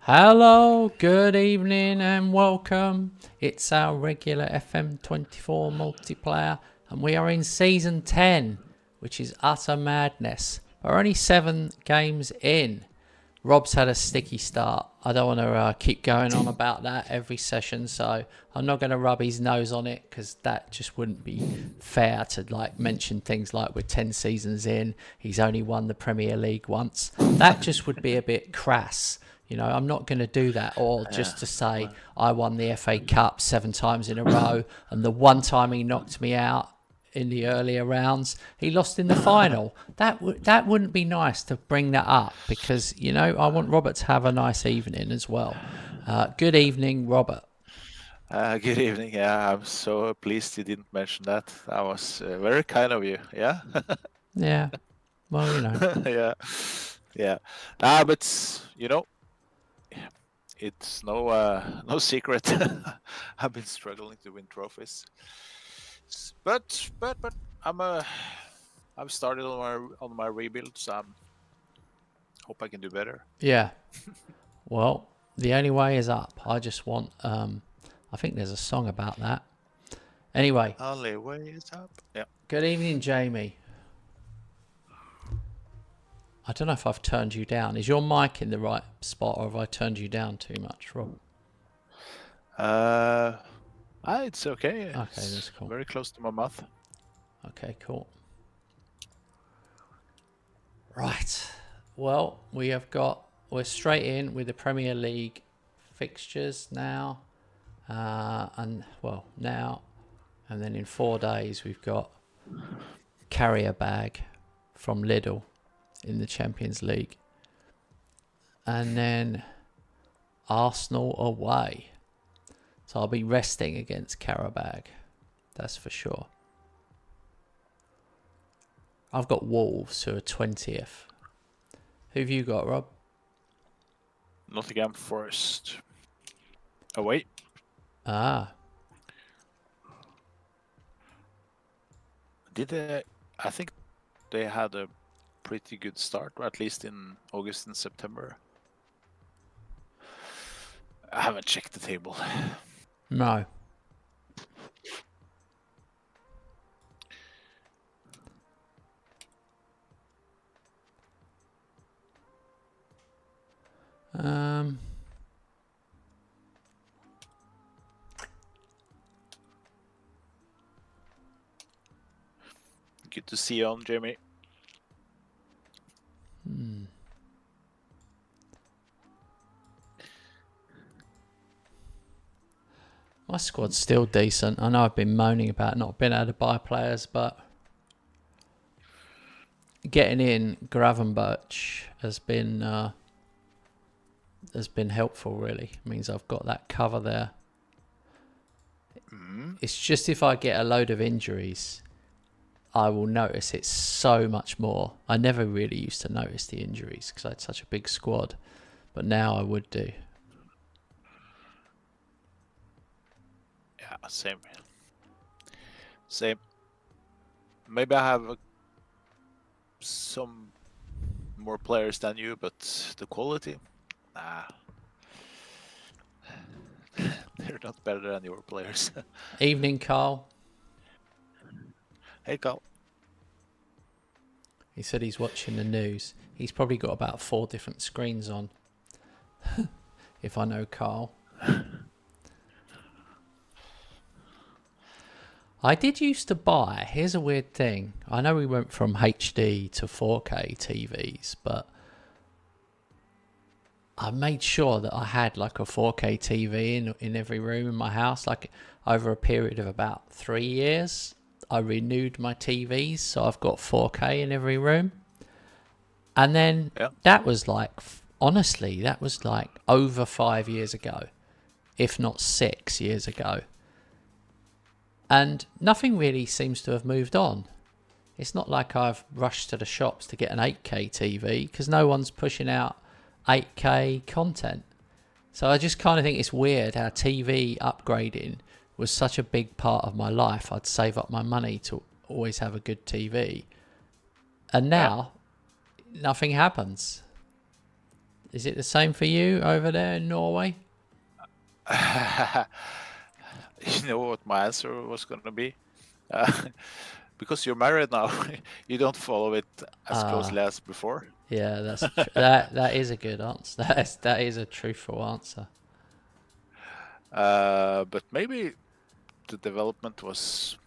Hello, good evening and welcome. It's our regular FM24 multiplayer and we are in Season 10, which is utter madness. We're only 7 games in. Rob's had a sticky start. I don't want to keep going on about that every session, so I'm not going to rub his nose on it because that just wouldn't be fair to mention things like we're 10 seasons in, he's only won the Premier League once. That just would be a bit crass. I'm not going to do that, or just to say I won the FA Cup 7 times in a row, and the one time he knocked me out in the earlier rounds, he lost in the final. That wouldn't be nice to bring that up because, I want Robert to have a nice evening as well. Good evening, Robert. Good evening. Yeah, I'm so pleased you didn't mention that. That was very kind of you. Yeah. Yeah. Well, Yeah. But it's no secret. I've been struggling to win trophies, but I've started on my rebuild, so I hope I can do better. Yeah. Well, the only way is up. I just want. I think there's a song about that. Anyway. Only way is up. Yeah. Good evening, Jamie. I don't know if I've turned you down. Is your mic in the right spot, or have I turned you down too much, Rob? It's okay. Okay, that's cool. Very close to my mouth. Okay, cool. Right. Well, we're straight in with the Premier League fixtures now. And then in 4 days we've got Carrier Bag from Lidl in the Champions League, and then Arsenal away, so I'll be resting against Karabag, that's for sure. I've got Wolves who are 20th. Who've you got, Rob? Nottingham Forest away. I think they had a pretty good start, or at least in August and September. I haven't checked the table. No. Good to see you on, Jamie. My squad's still decent. I know I've been moaning about not being able to buy players, but getting in Gravenberch has been helpful, really. It means I've got that cover there. It's just if I get a load of injuries, I will notice it so much more. I never really used to notice the injuries because I had such a big squad, but now I would do. Yeah, same. Maybe I have some more players than you, but the quality, they're not better than your players. Evening, Carl. Hey, Carl. He said he's watching the news. He's probably got about 4 different screens on. If I know Carl. I did used to buy, here's a weird thing. I know we went from HD to 4K TVs, but I made sure that I had like a 4K TV in every room in my house. Like over a period of about 3 years, I renewed my TVs, so I've got 4K in every room. And then that was honestly, that was over 5 years ago, if not 6 years ago. And nothing really seems to have moved on. It's not like I've rushed to the shops to get an 8K TV because no one's pushing out 8K content. So I just kind of think it's weird how TV upgrading was such a big part of my life. I'd save up my money to always have a good TV. And now nothing happens. Is it the same for you over there in Norway? You know what my answer was going to be? Uh, because you're married now, you don't follow it as closely as before. Yeah, that's that is a good answer. That is a truthful answer. But maybe the development was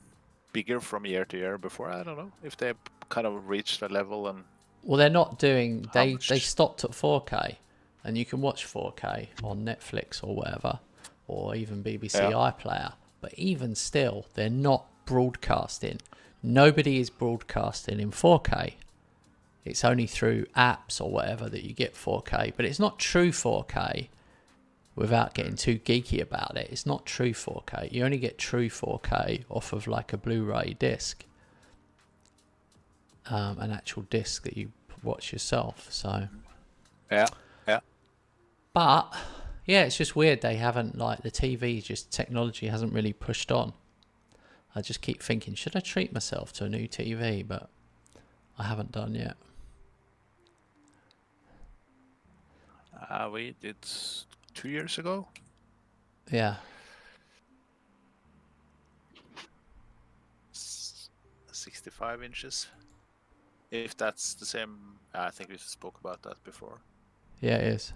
bigger from year to year before. I don't know if they kind of reached a level and. Well, they're not doing. How They much? stopped at 4K, and you can watch 4K on Netflix or whatever, or even BBC Yeah. iPlayer. But even still, they're not broadcasting. Nobody is broadcasting in 4K. It's only through apps or whatever that you get 4K, but it's not true 4K. Without getting too geeky about it, it's not true 4K. You only get true 4K off of like a Blu-ray disc, an actual disc that you watch yourself. So Yeah. but yeah, it's just weird they haven't, like, the TV, just technology hasn't really pushed on. I just keep thinking, should I treat myself to a new TV? But I haven't done yet. We did 2 years ago. Yeah. 65 inches. If that's the same, I think we spoke about that before. Yeah, it is.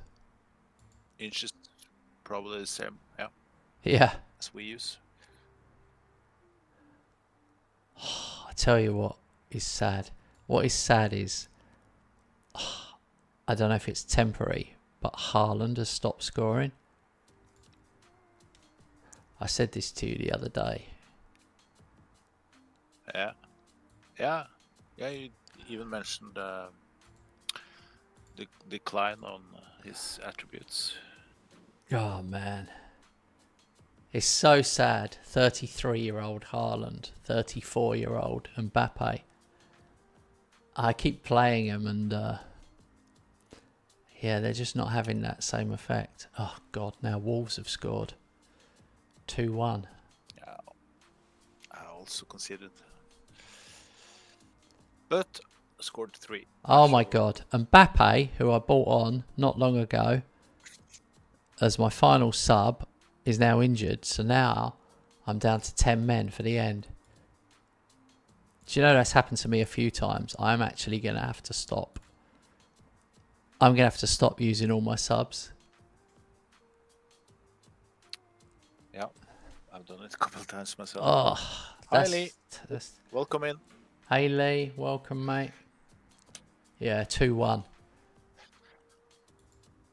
Inches, probably the same, yeah, Yeah. as we use. I tell you what is sad. What is sad is, I don't know if it's temporary, but Haaland has stopped scoring. I said this to you the other day. Yeah. You even mentioned the decline on his attributes. Oh, man. It's so sad. 33-year-old Haaland, 34-year-old Mbappe. I keep playing them and, yeah, they're just not having that same effect. Oh, God, now Wolves have scored. 2-1. Yeah, I also considered. But scored 3. Oh, my God. Mbappe, who I bought on not long ago as my final sub, is now injured. So now I'm down to 10 men for the end. Do you know that's happened to me a few times? I'm actually going to have to stop. I'm going to have to stop using all my subs. Yeah, I've done it a couple of times myself. Oh, Hi, Lee. that's Welcome in. Hey Lee, welcome mate. Yeah, 2-1.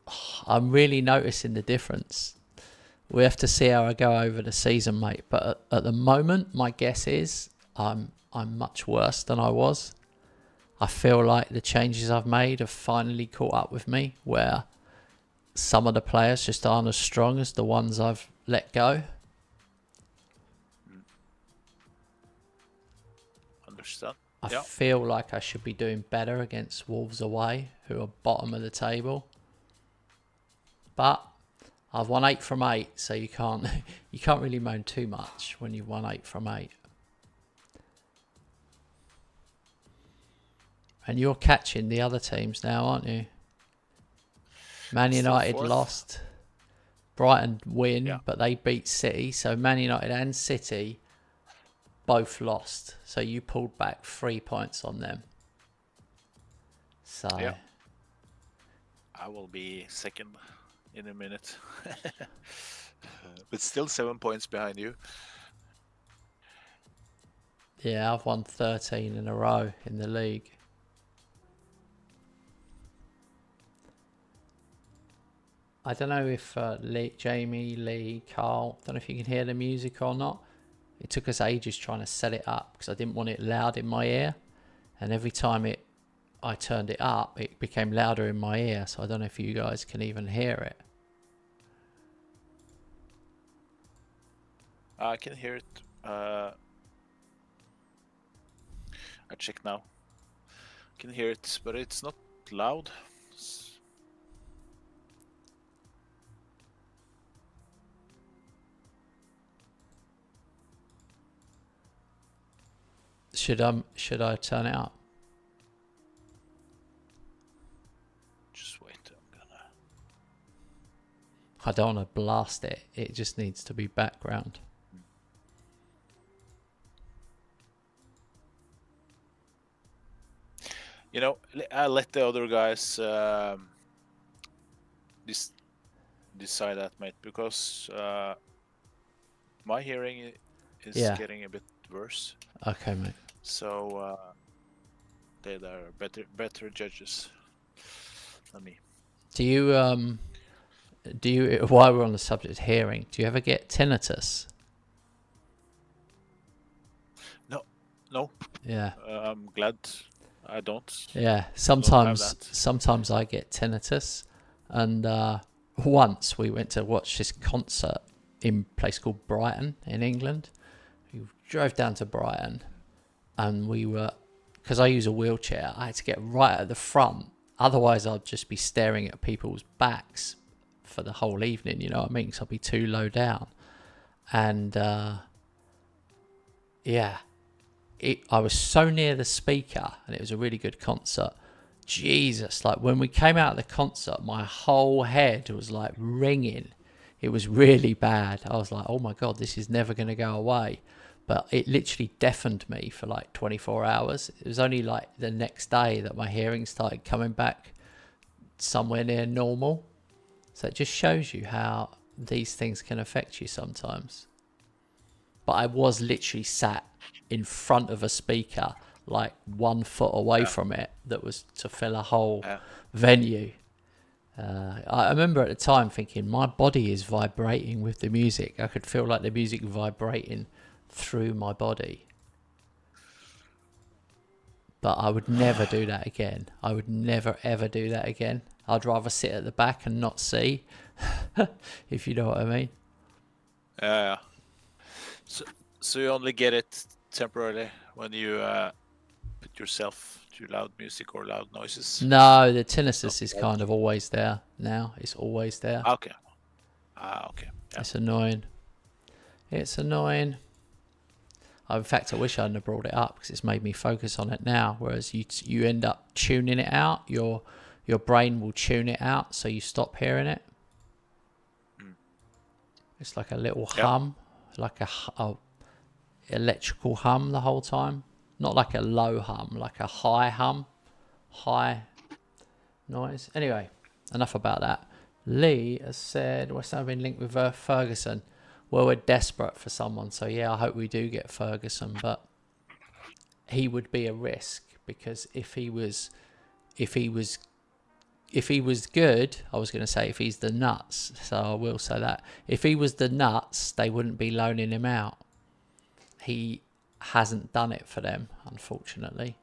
Oh, I'm really noticing the difference. We have to see how I go over the season, mate. But at the moment, my guess is I'm much worse than I was. I feel like the changes I've made have finally caught up with me, where some of the players just aren't as strong as the ones I've let go. Understand. I Yeah. feel like I should be doing better against Wolves away, who are bottom of the table. But I've won 8 from 8, so you can't really moan too much when you've won 8 from 8. And you're catching the other teams now, aren't you? Man Still United fourth. lost. Brighton win, Yeah. but they beat City. So Man United and City both lost. So you pulled back 3 points on them. So Yeah. I will be second in a minute. But still 7 points behind you. yeah, I've won 13 in a row in the league. I don't know if Jamie, Lee, Carl, don't know if you can hear the music or not. It took us ages trying to set it up because I didn't want it loud in my ear. And every time I turned it up, it became louder in my ear. So I don't know if you guys can even hear it. I can hear it. I check now. Can hear it, but it's not loud. Should I turn it up? Just wait. I'm gonna. I don't want to blast it. It just needs to be background. You know, I let the other guys decide that, mate, because my hearing is getting a bit worse. Okay, mate. So they are better judges than me. Do you while we're on the subject of hearing, do you ever get tinnitus? No. Yeah. I'm glad I don't. Yeah. Sometimes I get tinnitus, and once we went to watch this concert in a place called Brighton in England. We drove down to Brighton, and we were, because I use a wheelchair, I had to get right at the front. Otherwise, I'd just be staring at people's backs for the whole evening, you know what I mean? Because I'd be too low down. And I was so near the speaker, and it was a really good concert. Jesus, like when we came out of the concert, my whole head was like ringing. It was really bad. I was like, oh my God, this is never going to go away. But it literally deafened me for like 24 hours. It was only like the next day that my hearing started coming back somewhere near normal. So it just shows you how these things can affect you sometimes. But I was literally sat in front of a speaker, like 1 foot away from it, that was to fill a whole venue. I remember at the time thinking, my body is vibrating with the music. I could feel like the music vibrating through my body. But I would never do that again. I would never, ever do that again. I'd rather sit at the back and not see, if you know what I mean. Yeah. So you only get it temporarily when you put yourself to loud music or loud noises? No, the tinnitus is kind of always there now. It's always there. Okay. Okay. Yeah. It's annoying. It's annoying. In fact, I wish I hadn't brought it up because it's made me focus on it now. Whereas you end up tuning it out. Your brain will tune it out, so you stop hearing it. It's like a little hum, like a electrical hum the whole time. Not like a low hum, like a high hum, high noise. Anyway, enough about that. Lee has said West Ham have been linked with Ferguson. Well, we're desperate for someone, so yeah, I hope we do get Ferguson, but he would be a risk because if he was good, I was going to say if he's the nuts, so I will say that. If he was the nuts, they wouldn't be loaning him out. He hasn't done it for them, unfortunately.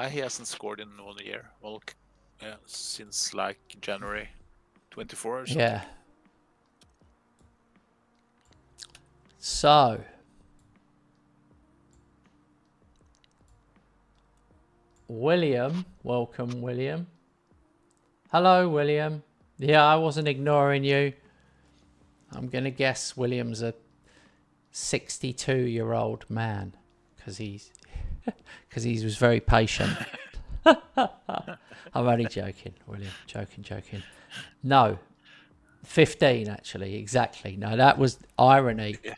He hasn't scored in 1 year. Well, since like January 24 or something. Yeah. So, William, welcome, William. Hello, William. Yeah, I wasn't ignoring you. I'm going to guess William's a 62-year-old man because he was very patient. I'm only joking, William. Joking. No, 15 actually, exactly. No, that was irony. Yeah.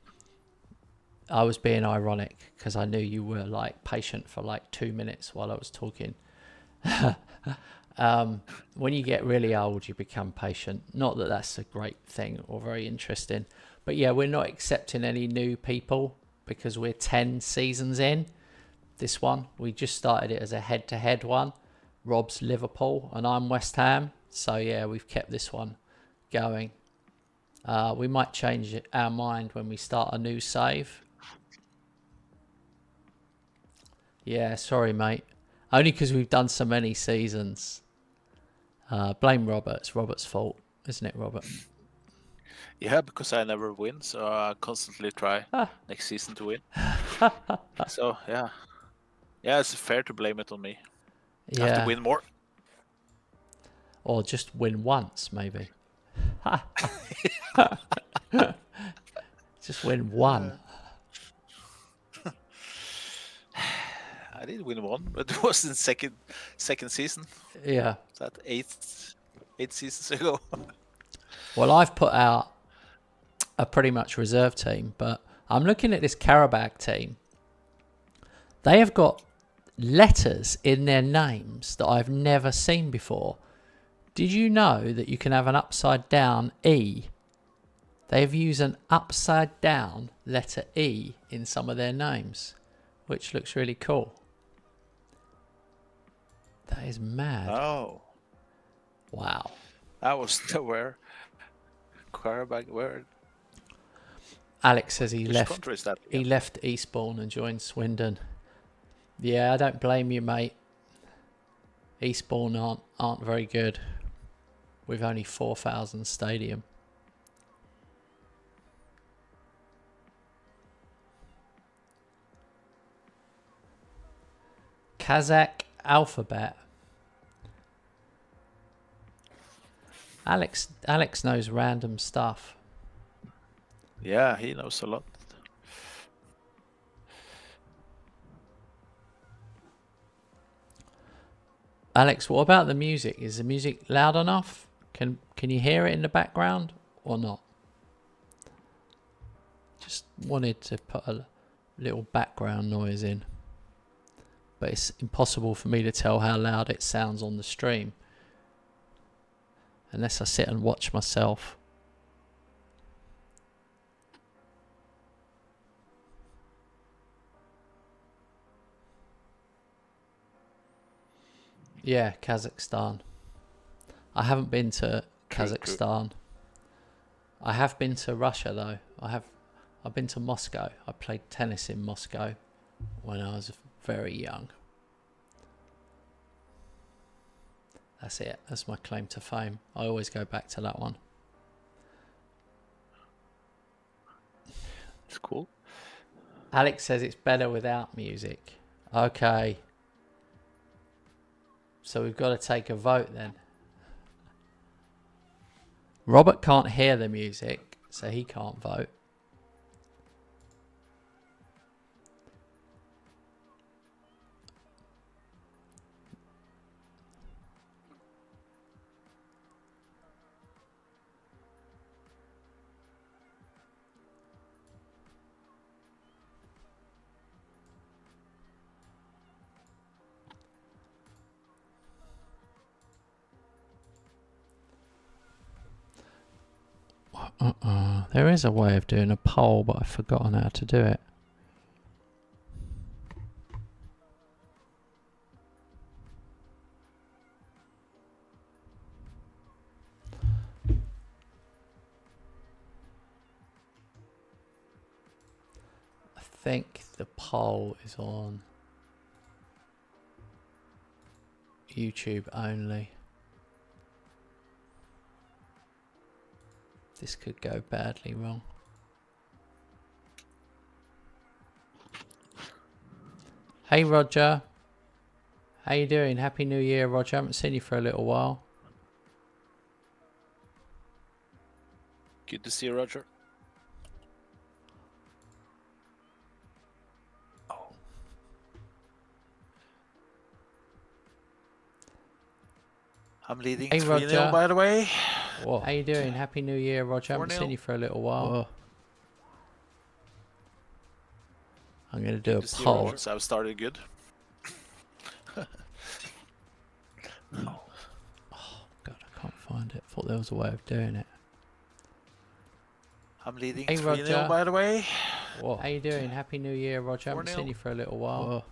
I was being ironic because I knew you were like patient for like 2 minutes while I was talking. When you get really old, you become patient. Not that that's a great thing or very interesting. But yeah, we're not accepting any new people because we're 10 seasons in. This one, we just started it as a head-to-head one. Rob's Liverpool and I'm West Ham. So yeah, we've kept this one going. We might change our mind when we start a new save. Yeah, sorry, mate. Only because we've done so many seasons. Blame Robert. It's Robert's fault, isn't it, Robert? Yeah, because I never win, so I constantly try next season to win. So, yeah. Yeah, it's fair to blame it on me. I have to win more. Or just win once, maybe. Just win one. I did win one, but it was in second season. Yeah. Is that eight seasons ago? Well, I've put out a pretty much reserve team, but I'm looking at this Karabakh team. They have got letters in their names that I've never seen before. Did you know that you can have an upside down E? They've used an upside down letter E in some of their names, which looks really cool. That is mad. Oh. Wow. I wasn't aware. Karabakh, where? Alex says he Which left. country is that? He left Eastbourne and joined Swindon. Yeah, I don't blame you, mate. Eastbourne aren't very good. With only 4,000 stadium. Kazakh alphabet. Alex knows random stuff. Yeah, he knows a lot. Alex, what about the music? Is the music loud enough? Can you hear it in the background or not? Just wanted to put a little background noise in. But it's impossible for me to tell how loud it sounds on the stream. Unless I sit and watch myself. Yeah, Kazakhstan. I haven't been to Kazakhstan. I have been to Russia though. I've been to Moscow. I played tennis in Moscow when I was very young. That's it. That's my claim to fame. I always go back to that one. It's cool. Alex says it's better without music. Okay. So we've got to take a vote then. Robert can't hear the music, so he can't vote. There is a way of doing a poll, but I've forgotten how to do it. I think the poll is on YouTube only. This could go badly wrong. Hey Roger. How you doing? Happy New Year, Roger. I haven't seen you for a little while. Good to see you, Roger. Oh. I'm leading 3-0, by the way. Whoa. How you doing? Happy New Year, Roger. I haven't seen you for a little while. Whoa. I'm going to do a poll. So I've started good. Oh, God, I can't find it. Thought there was a way of doing it. I'm leading 3-0, by the way. Whoa. How you doing? Happy New Year, Roger. I haven't seen you for a little while. Whoa.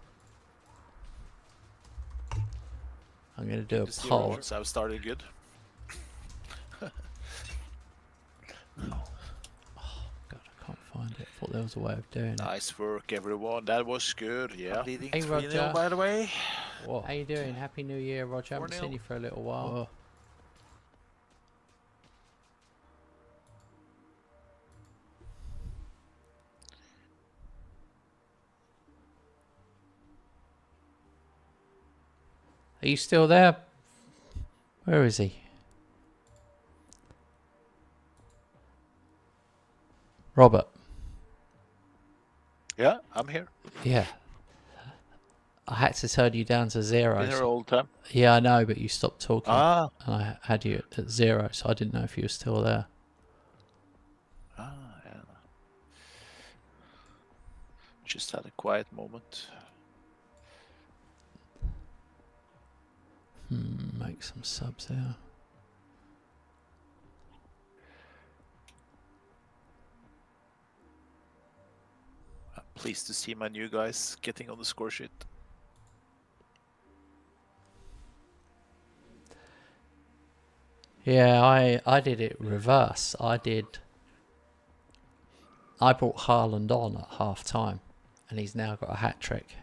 I'm going to do a poll. So I've started good. Oh, God, I can't find it. Thought there was a way of doing it. Nice work, everyone. That was good. Yeah. I'm leading hey, 3-0, by the way. Whoa. How you doing? Happy New Year, Roger. I haven't seen you for a little while. Whoa. Are you still there? Where is he? Robert. Yeah, I'm here. Yeah. I had to turn you down to zero. Been here all the time. Yeah, I know, but you stopped talking. Ah. And I had you at 0, so I didn't know if you were still there. Ah, yeah. Just had a quiet moment. Make some subs there. I'm pleased to see my new guys getting on the score sheet. Yeah, I did it reverse. I brought Haaland on at half time, and he's now got a hat trick.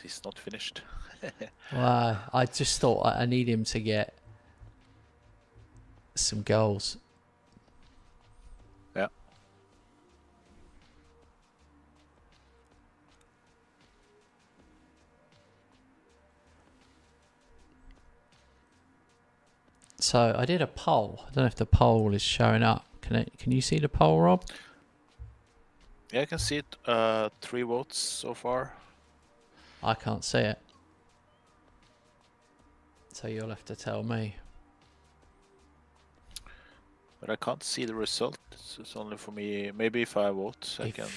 He's not finished. Well, I just thought I need him to get some goals. Yeah. So I did a poll. I don't know if the poll is showing up. Can you see the poll, Rob? Yeah, I can see it. 3 votes so far. I can't see it. So you'll have to tell me. But I can't see the result. It's only for me. Maybe if I vote, I can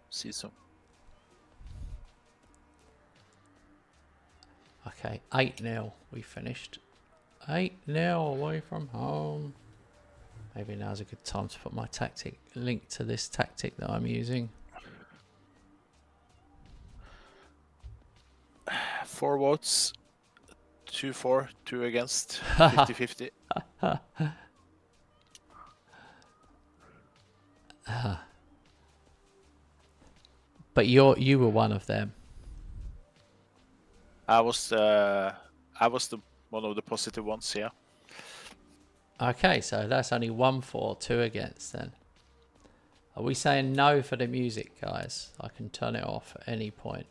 see some. Okay, 8-0 we finished. 8-0 away from home. Maybe now's a good time to put my tactic link to this tactic that I'm using. 4 votes. 2 for, 2 against. 50-50. But you were one of them. I was one of the positive ones, yeah. Okay, so that's only 1 for, 2 against then. Are we saying no for the music, guys? I can turn it off at any point.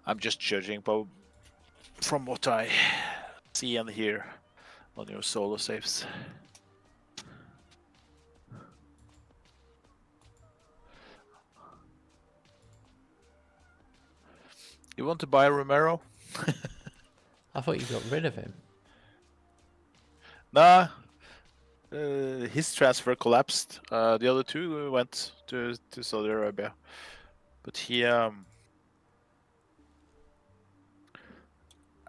I'm just judging from what I see and hear on your solo saves. You want to buy Romero? I thought you got rid of him. Nah. His transfer collapsed. The other 2 went to Saudi Arabia. But he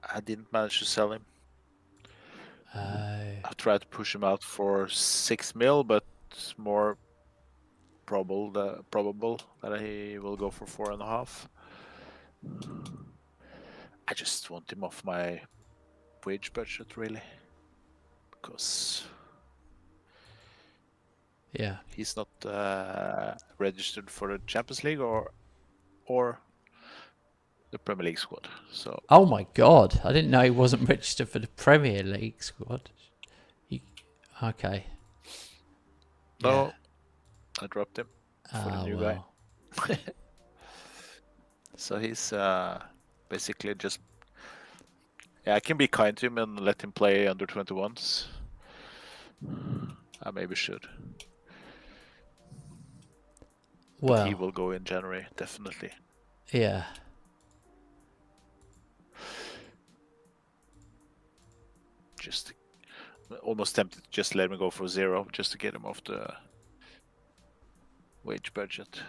I didn't manage to sell him. I tried to push him out for 6 mil, but it's more probable that he will go for 4.5. I just want him off my wage budget, really, because he's not registered for the Champions League or the Premier League squad. So. Oh my God! I didn't know he wasn't registered for the Premier League squad. Okay. No, yeah. I dropped him for the new guy. So he's basically just. Yeah, I can be kind to him and let him play under 21s. I maybe should. Well, but he will go in January, definitely. Yeah. Just almost tempted to just let him go for 0, just to get him off the wage budget.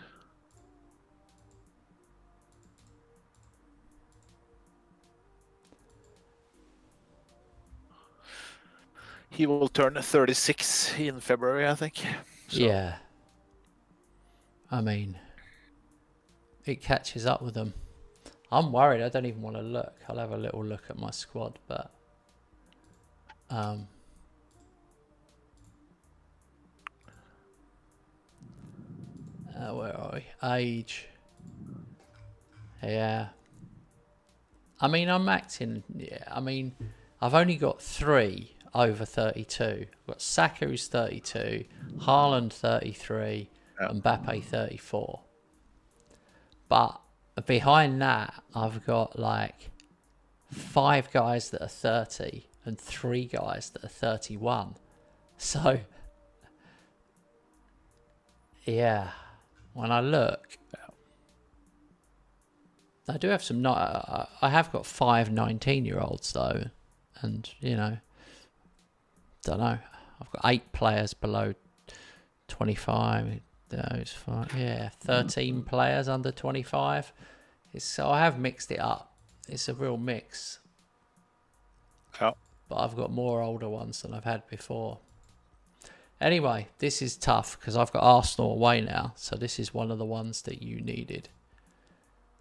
He will turn 36 in February, I think. So. Yeah. I mean, it catches up with them. I'm worried. I don't even want to look. I'll have a little look at my squad, but where are we? Age. Yeah. I mean, I'm acting. Yeah. I mean, I've only got 3 over 32. I've got Saka who's 32, Haaland 33, and Mbappe 34. But behind that, I've got like 5 guys that are 30 and 3 guys that are 31. So, yeah, when I look, I do have some. I have got 5 19-year-olds though, and don't know. I've got 8 players below 25. Those 5, 13 players under 25. So I have mixed it up. It's a real mix. Yeah. But I've got more older ones than I've had before. Anyway, this is tough because I've got Arsenal away now. So this is one of the ones that you needed.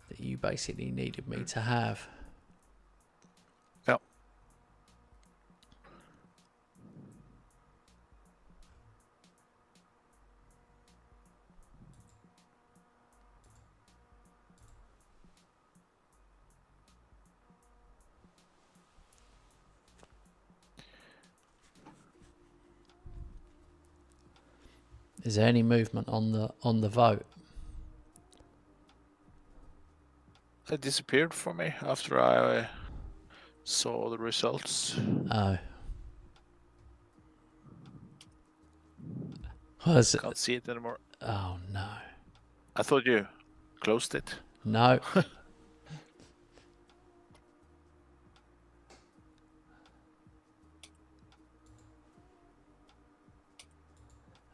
That you basically needed me to have. Yeah. Is there any movement on the vote? It disappeared for me after I saw the results. Oh. Can't see it anymore. Oh no. I thought you closed it. No.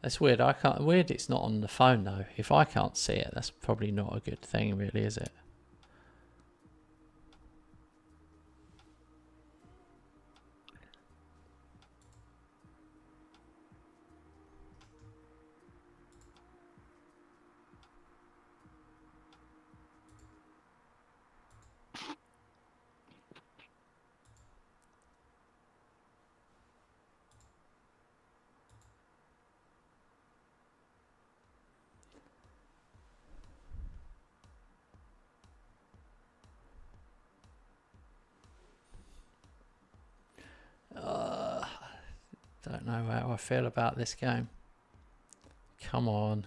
That's weird. Weird. It's not on the phone though. If I can't see it, that's probably not a good thing, really, is it? Don't know how I feel about this game. Come on.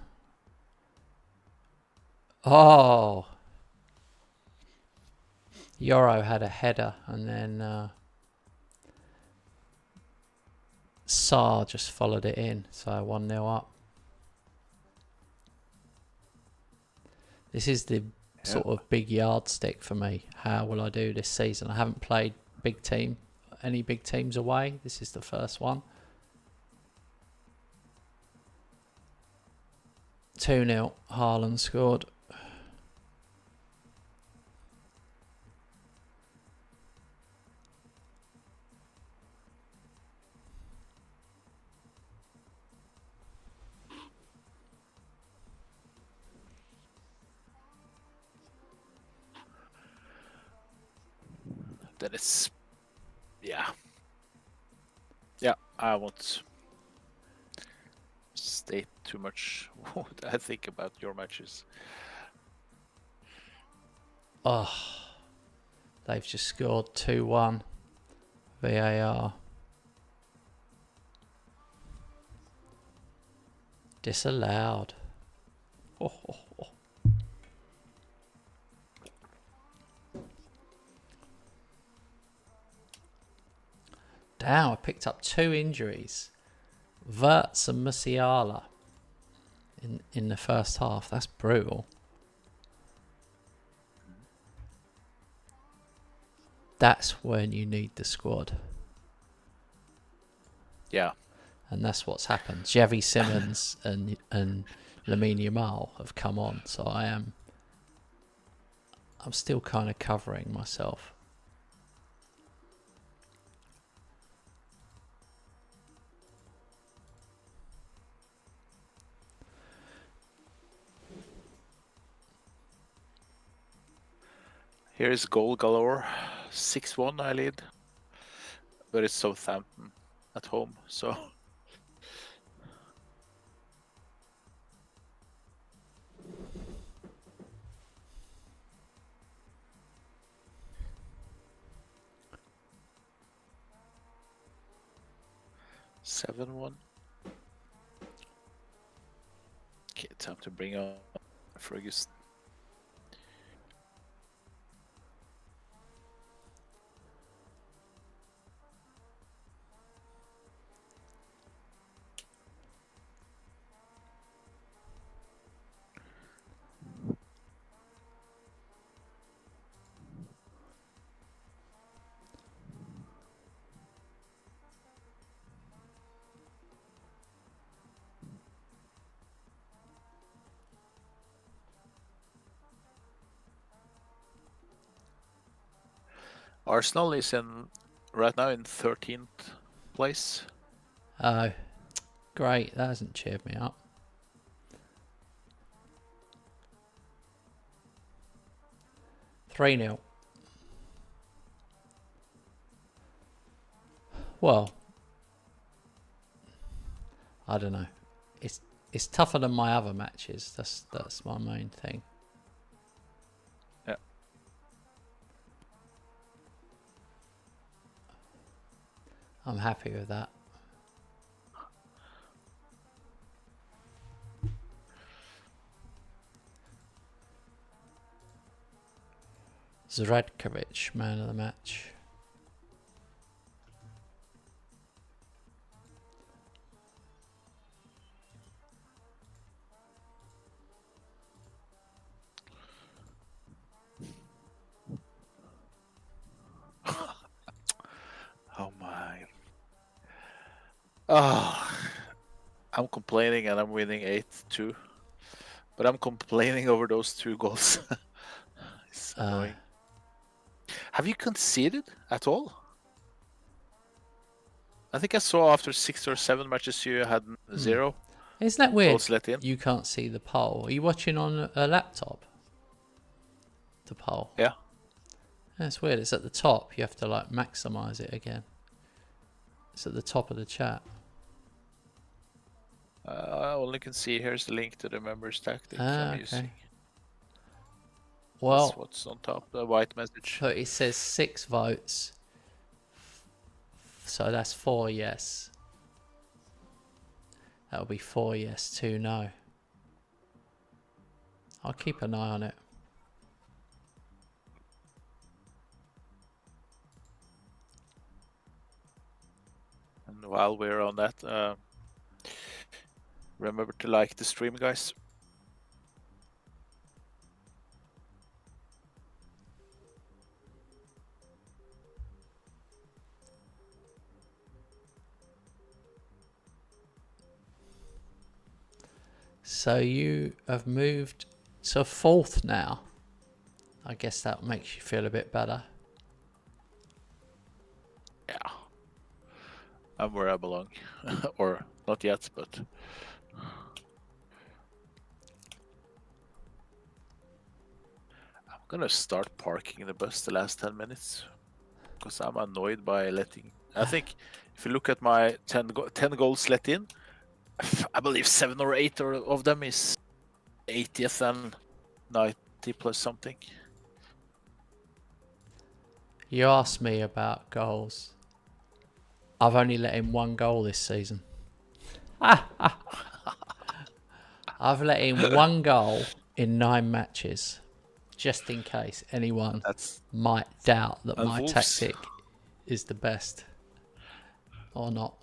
Oh. Euro had a header and then Saar just followed it in. So 1-0 up. This is the sort of big yardstick for me. How will I do this season? I haven't played any big teams away. This is the first one. 2-0. Haaland scored. Then it's yeah, I won't state too much what I think about your matches. Oh, they've just scored 2-1. VAR. Disallowed. Oh. Damn, I picked up 2 injuries. Verts and Musiala in the first half. That's brutal. That's when you need the squad. Yeah. And that's what's happened. Xavi Simons and Lamine Yamal have come on, so I'm still kind of covering myself. Here is goal galore. 6-1 I lead. But it's Southampton at home, so 7-1. Okay, time to bring on Ferguson. Arsenal is right now in 13th place. Oh, great. That hasn't cheered me up. Three 0. Well, I don't know. It's tougher than my other matches. That's my main thing. Yeah. I'm happy with that. Zradkovic, man of the match. Oh my. Oh, I'm complaining and I'm winning 8-2. But I'm complaining over those 2 goals. It's annoying. Have you conceded at all? I think I saw after 6 or 7 matches you had 0. Isn't that weird? Goals let in. You can't see the poll. Are you watching on a laptop? The poll. Yeah. That's weird. It's at the top. You have to like maximize it again. It's at the top of the chat. I only can see here's the link to the members tactic I'm using. Well, that's what's on top, the white message. So it says 6 votes. So that's 4 yes. That'll be 4 yes, 2 no. I'll keep an eye on it. And while we're on that, remember to like the stream, guys. So you have moved to 4th now. I guess that makes you feel a bit better. Yeah. I'm where I belong. Or not yet, but... I'm gonna start parking the bus the last 10 minutes. Because I'm annoyed by letting... I think if you look at my 10 goals let in, I believe 7 or 8 of them is 80th and 90 plus something. You asked me about goals. I've only let in 1 goal this season. I've let in 1 goal in 9 matches, just in case anyone might doubt that my Wolves. tactic is the best or not.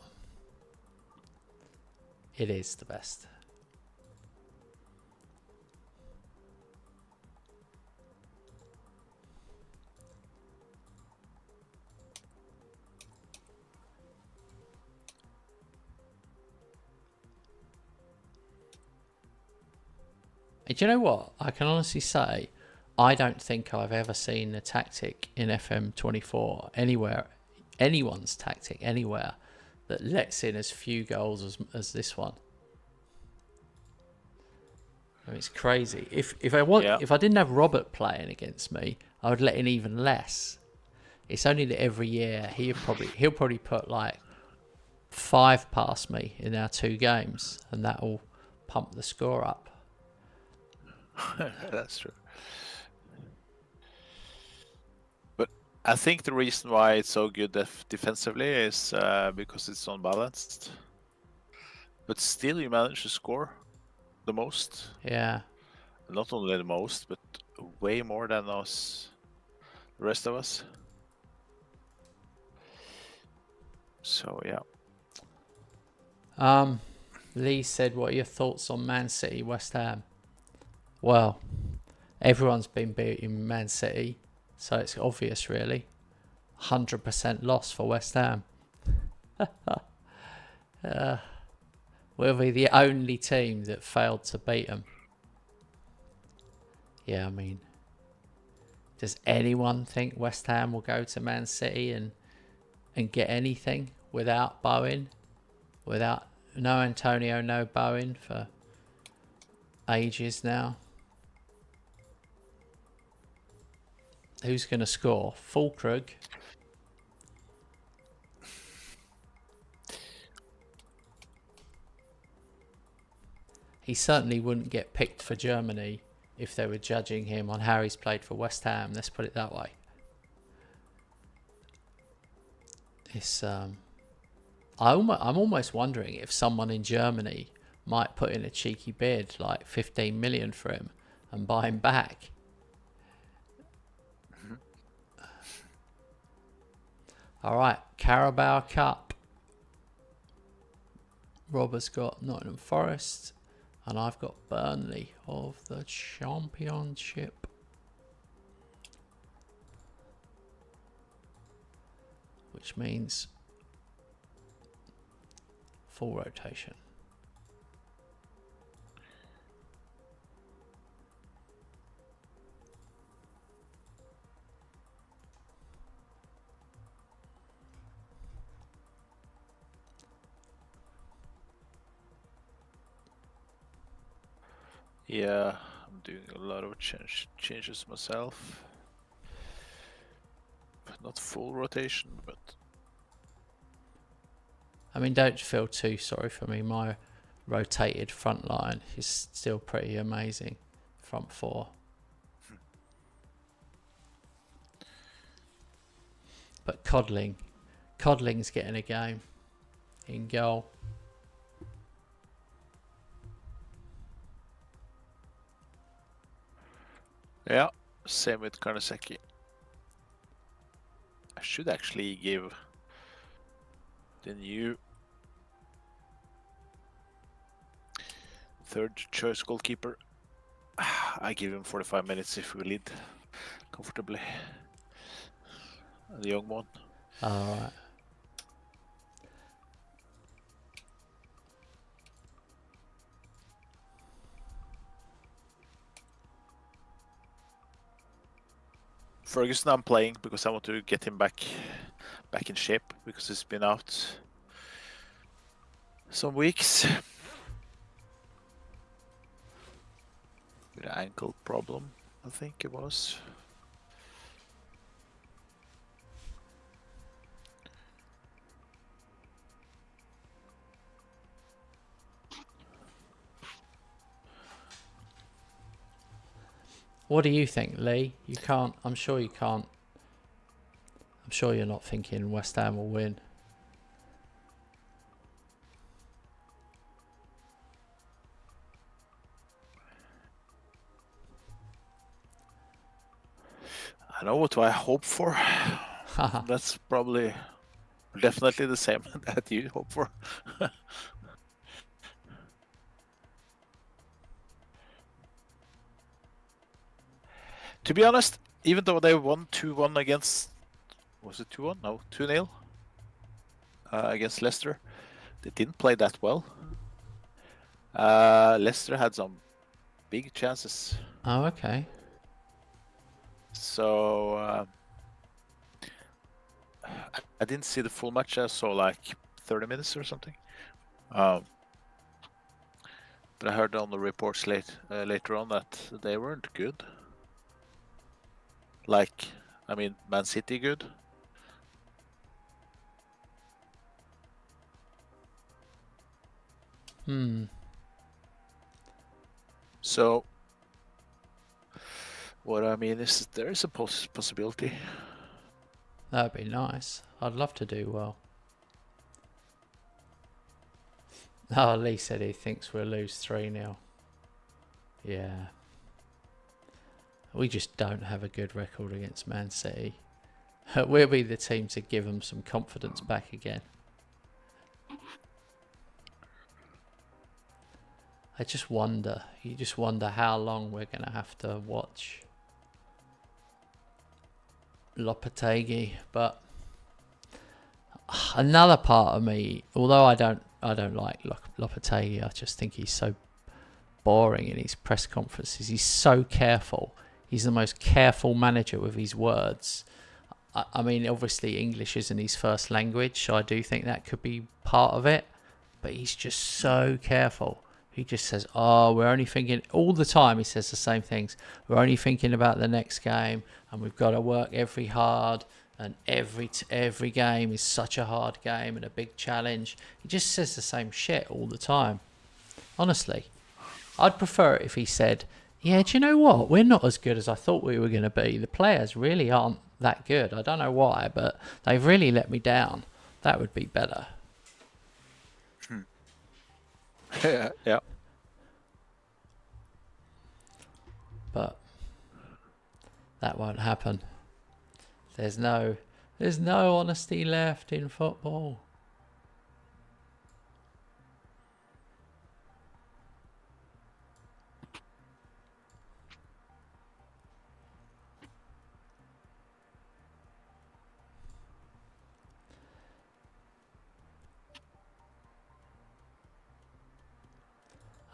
It is the best. And do you know what? I can honestly say, I don't think I've ever seen a tactic in FM24 anywhere, anyone's tactic anywhere, that lets in as few goals as this one. I mean, it's crazy. If I didn't have Robert playing against me, I would let in even less. It's only that every year he'll probably put like 5 past me in our 2 games, and that'll pump the score up. That's true. But I think the reason why it's so good defensively is because it's unbalanced. But still, you manage to score the most. Yeah. Not only the most, but way more than us, the rest of us. So yeah. Lee said, "What are your thoughts on Man City, West Ham?" Well, everyone's been beating Man City, so it's obvious, really. 100% loss for West Ham. We'll be the only team that failed to beat them. Yeah, I mean, Does anyone think West Ham will go to Man City and get anything without Bowen? Without no Antonio, no Bowen for ages now. Who's going to score? Fulkrug. He certainly wouldn't get picked for Germany if they were judging him on how he's played for West Ham. Let's put it that way. It's I'm almost wondering if someone in Germany might put in a cheeky bid, like 15 million for him, and buy him back. All right, Carabao Cup. Robert's got Nottingham Forest, and I've got Burnley of the Championship. Which means full rotation. Yeah, I'm doing a lot of changes myself. Not full rotation, but I mean, don't feel too sorry for me. My rotated front line is still pretty amazing. Front four. But Codling's getting a game in goal. yeah, same with Karnaseki. I should actually give the new third choice goalkeeper. I give him 45 minutes if we lead comfortably. The young one. All right. Ferguson I'm playing because I want to get him back in shape because he's been out some weeks with an ankle problem, I think it was. What do you think, Lee? You can't. I'm sure you can't. I'm sure you're not thinking West Ham will win. I know what I hope for. That's probably definitely the same that you hope for. To be honest, even though they won 2-1 against, was it 2-1? No, 2-0 against Leicester, they didn't play that well. Leicester had some big chances. Oh, okay. So I didn't see the full match. I saw like 30 minutes or something. But I heard on the reports later on that they weren't good. Like, I mean, Man City good. So, what I mean is there is a possibility. That'd be nice. I'd love to do well. Oh, Lee said he thinks we'll lose 3-0. Yeah. We just don't have a good record against Man City. We'll be the team to give them some confidence back again. I just wonder. You just wonder how long we're going to have to watch Lopetegui. But another part of me, although I don't like Lopetegui, I just think he's so boring in his press conferences. He's so careful. He's the most careful manager with his words. I mean, obviously English isn't his first language, so I do think that could be part of it. But he's just so careful. He just says, "Oh, we're only thinking," all the time. He says the same things. "We're only thinking about the next game, and we've got to work every hard. And every game is such a hard game and a big challenge." He just says the same shit all the time. Honestly, I'd prefer it if he said, "Yeah, do you know what? We're not as good as I thought we were going to be. The players really aren't that good. I don't know why, but they've really let me down." That would be better. Yeah. But that won't happen. There's no honesty left in football.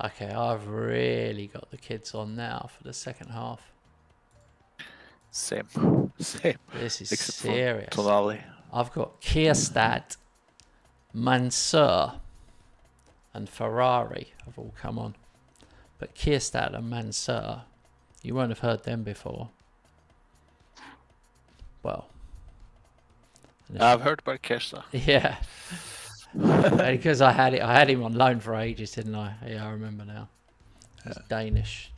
Okay, I've really got the kids on now for the second half. Same. This is Except serious. for Tonali. I've got Kierstad, Mansour, and Ferrari have all come on. But Kierstad and Mansour, you won't have heard them before. Well, I've heard about Kierstad. yeah. Because I had him on loan for ages, didn't I? Yeah, I remember now. He's Danish.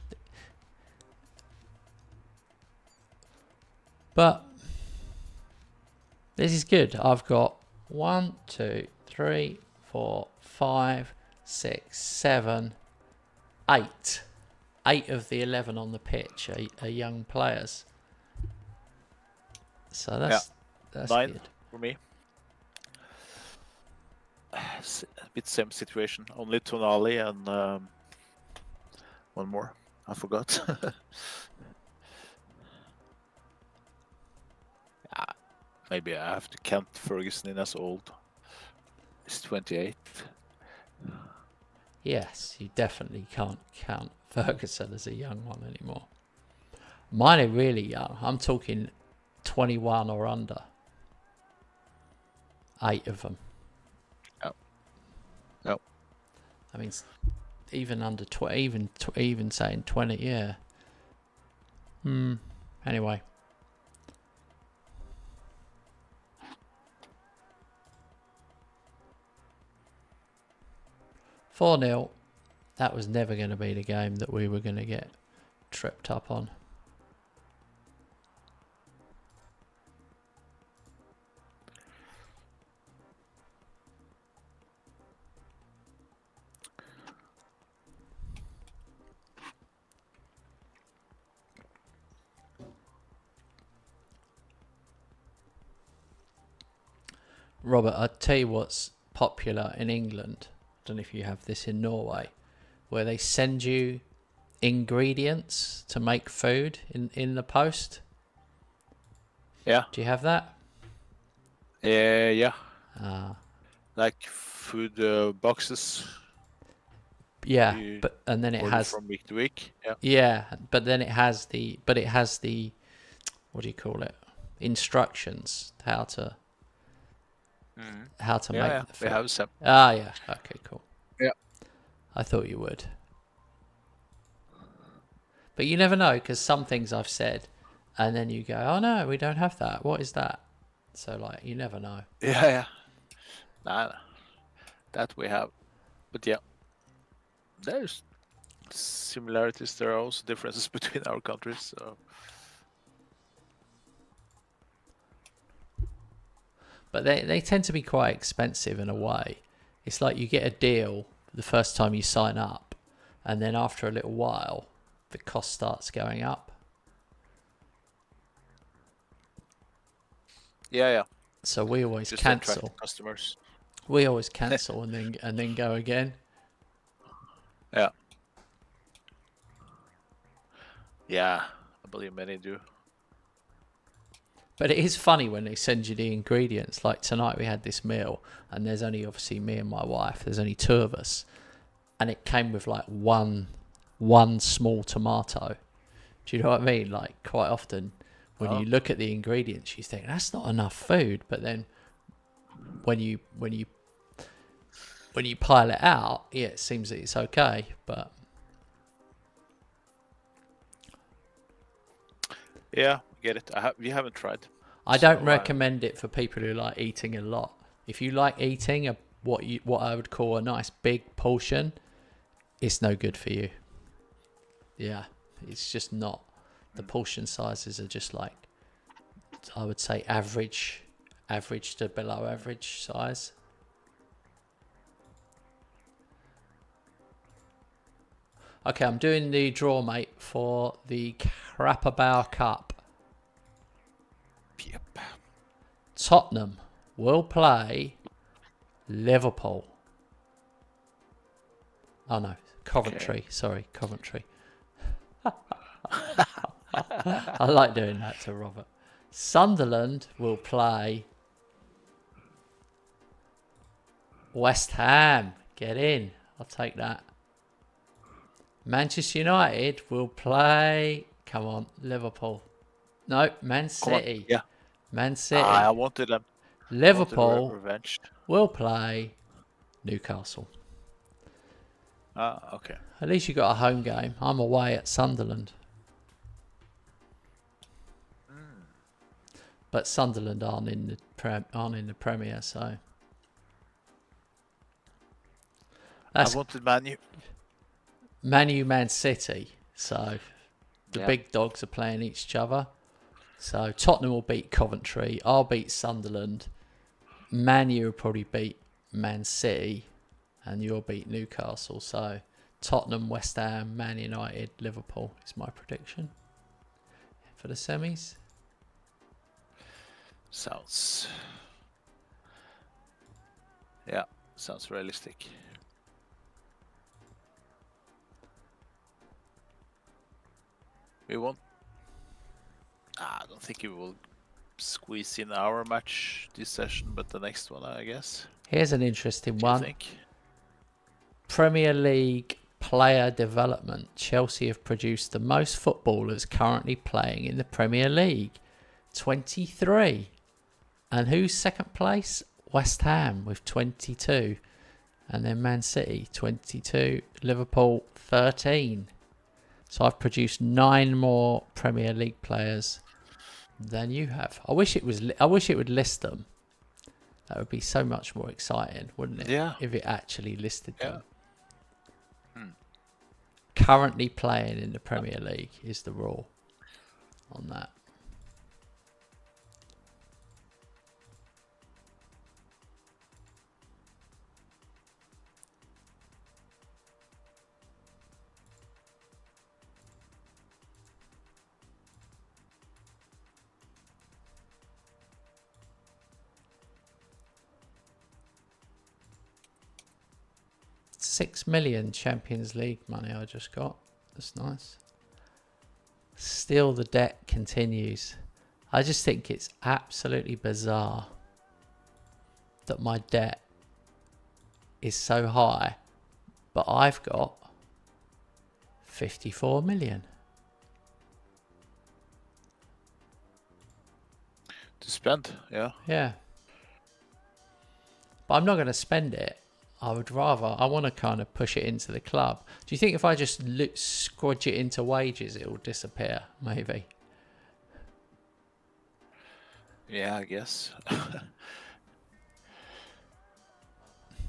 But this is good. I've got 1, 2, 3, 4, 5, 6, 7, 8. 8 of the 11 on the pitch are young players. So that's 9 good. for me. A bit same situation. Only Tonali and one more. I forgot. Maybe I have to count Ferguson in as old. He's 28. Yes, you definitely can't count Ferguson as a young one anymore. Mine are really young. I'm talking 21 or under. 8 of them. Yep. I mean, even under 20, even saying 20, yeah. Anyway. "4-0. That was never going to be the game that we were going to get tripped up on. Robert, I'll tell you what's popular in England. I don't know if you have this in Norway, where they send you ingredients to make food in the post. Yeah. Do you have that? Yeah. Like food boxes. Yeah, You and then it order has from week to week. Yeah. Yeah, but then it has the what do you call it? Instructions how to make the food. We have some. Ah, yeah. Okay, cool. Yeah. I thought you would. But you never know, because some things I've said, and then you go, "Oh no, we don't have that. What is that?" So like, you never know. Yeah. Nah, that we have. But yeah, there's similarities. There are also differences between our countries. So. But they tend to be quite expensive in a way. It's like you get a deal the first time you sign up, and then after a little while, the cost starts going up. Yeah. So we always Just cancel. attract customers. We always cancel and then go again. Yeah. Yeah, I believe many do. But it is funny when they send you the ingredients. Like tonight we had this meal, and there's only obviously me and my wife. There's only 2 of us, and it came with like one small tomato. Do you know what I mean? Like quite often when you look at the ingredients, you think that's not enough food, but then when you pile it out, yeah, it seems that it's okay, but Yeah, get it. We haven't tried. I don't recommend it for people who like eating a lot. If you like eating what I would call a nice big portion, it's no good for you. Yeah, it's just not. The portion sizes are just like, I would say average to below average size. Okay, I'm doing the draw, mate, for the Carabao Cup. Yep. Tottenham will play Liverpool. Oh no, Coventry. Okay. Sorry, Coventry. I like doing that to Robert. Sunderland will play West Ham. Get in. I'll take that. Manchester United will play... Come on, Liverpool. No, Man City. Yeah. Man City. I wanted them. Liverpool revenge. Will play Newcastle. Okay. At least you got a home game. I'm away at Sunderland. But Sunderland aren't in the Premier, so I wanted Man U. Man City. So the big dogs are playing each other. So Tottenham will beat Coventry. I'll beat Sunderland. Man U will probably beat Man City, and you'll beat Newcastle. So Tottenham, West Ham, Man United, Liverpool is my prediction for the semis. Sounds realistic. We won't. I don't think we will squeeze in our match this session, but the next one, I guess. Here's an interesting What one. do you think? Premier League player development. Chelsea have produced the most footballers currently playing in the Premier League. 23. And who's second place? West Ham with 22. And then Man City, 22. Liverpool, 13. So I've produced 9 more Premier League players than you have. I wish it would list them. That would be so much more exciting, wouldn't it? Yeah. If it actually listed them. Hmm. Currently playing in the Premier League is the rule on that. $6 million Champions League money I just got. That's nice. Still the debt continues. I just think it's absolutely bizarre that my debt is so high, but I've got 54 million. To spend, yeah. Yeah. But I'm not going to spend it. I want to kind of push it into the club. Do you think if I just squidge it into wages, it will disappear? Maybe. Yeah, I guess.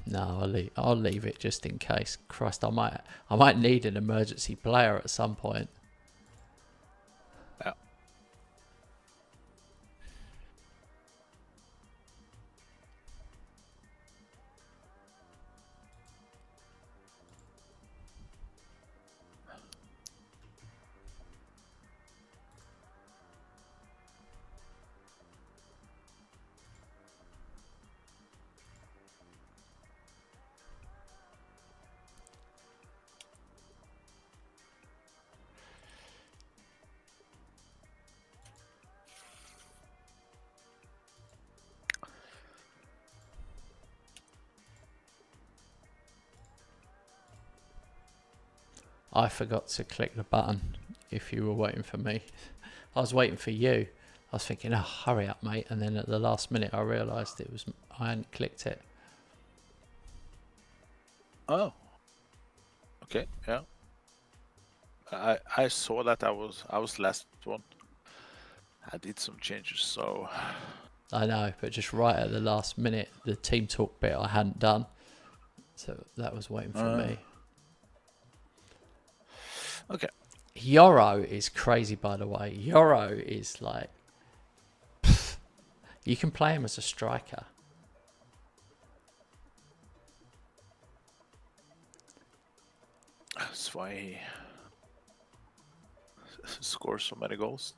No, I'll leave it just in case. Christ, I might need an emergency player at some point. Yeah. I forgot to click the button. if you were waiting for me. I was waiting for you. I was thinking, oh, hurry up, mate. And then at the last minute, I realised I hadn't clicked it. Oh. Okay. Yeah. I saw that I was last one. I did some changes, so. I know, but just right at the last minute, the team talk bit I hadn't done. So that was waiting for me. Okay. Yoro is crazy, by the way. Yoro is like... You can play him as a striker. That's why he scores so many goals.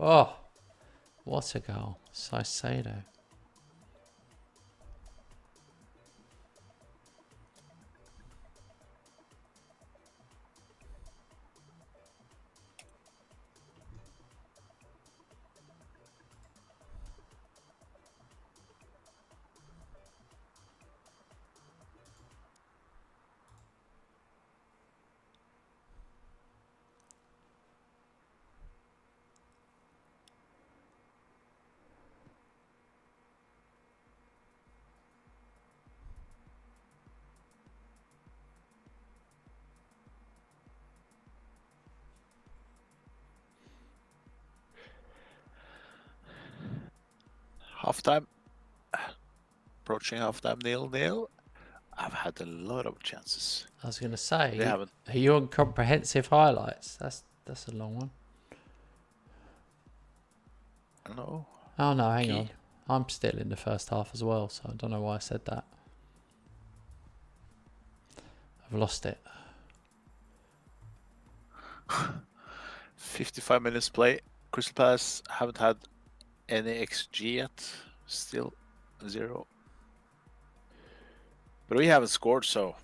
Oh, what a goal. Saicedo. Halftime. Approaching halftime, 0-0. I've had a lot of chances. I was going to say, They haven't. Are you on comprehensive highlights? That's a long one. No. Oh, no, hang on. I'm still in the first half as well, so I don't know why I said that. I've lost it. 55 minutes play. Crystal Palace haven't had any XG yet. Still 0. But we haven't scored, so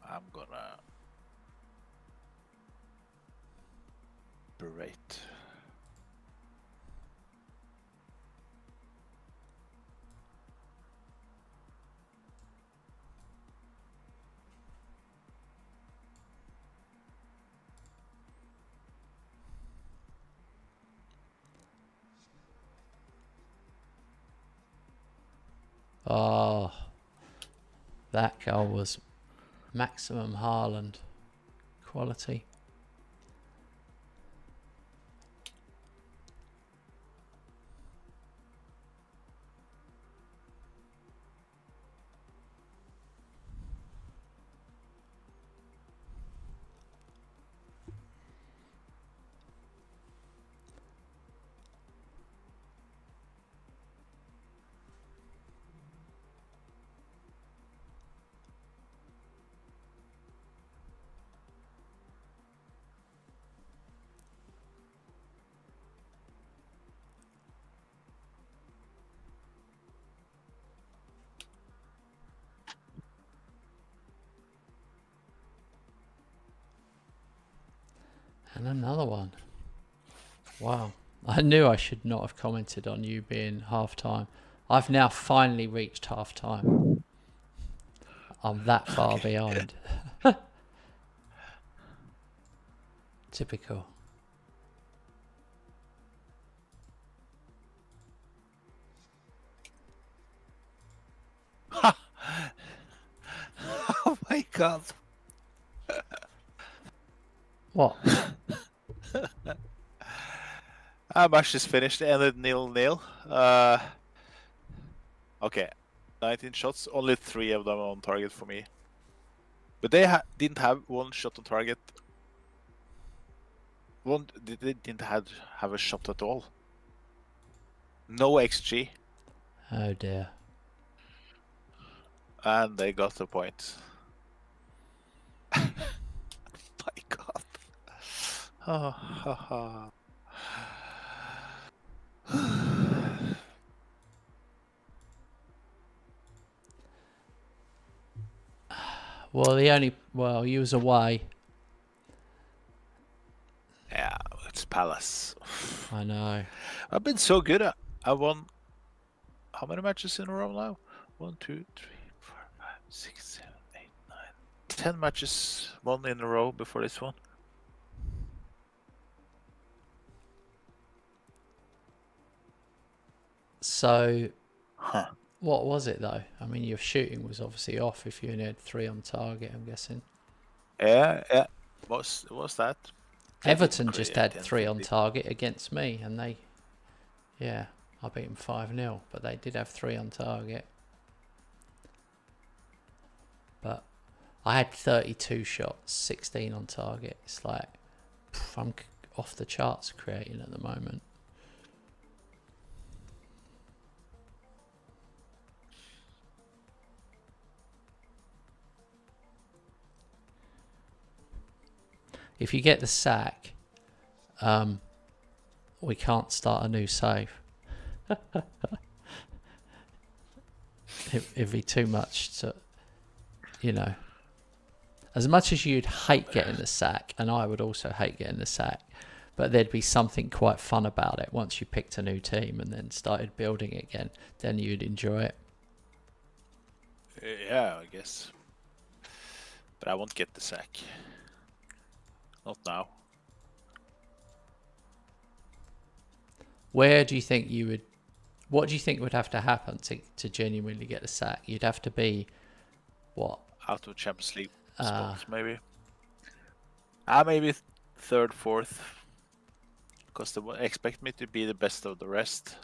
I'm gonna berate. Oh, that goal was maximum Haaland quality. And another one. Wow. I knew I should not have commented on you being half-time. I've now finally reached half-time. I'm that far behind. Typical. Oh my god. What? Match is finished. Ended 0-0. Okay. 19 shots. Only 3 of them on target for me. But they didn't have one shot on target. They didn't have a shot at all. No XG. Oh dear. And they got the point. My god. Oh, ha, ha. Well, he was away. Yeah, it's Palace. I know. I've been so good. I won how many matches in a row now? 1, 2, 3, 4, 5, 6, 7, 8, 9, 10 matches won in a row before this one. So, Huh. what was it though? I mean, your shooting was obviously off if you only had 3 on target, I'm guessing. Yeah. Was that? Everton just had anything. 3 on target against me, and I beat them 5-0, but they did have 3 on target. But I had 32 shots, 16 on target. It's like, I'm off the charts creating at the moment. If you get the sack, we can't start a new save. It'd be too much to, as much as you'd hate getting the sack, and I would also hate getting the sack, but there'd be something quite fun about it once you picked a new team and then started building it again. Then you'd enjoy it. Yeah, I guess. But I won't get the sack. Not now. Where do you think you would? What do you think would have to happen to genuinely get the sack? You'd have to be what? Out of Champions League spots, maybe. Maybe third, fourth. Because they expect me to be the best of the rest.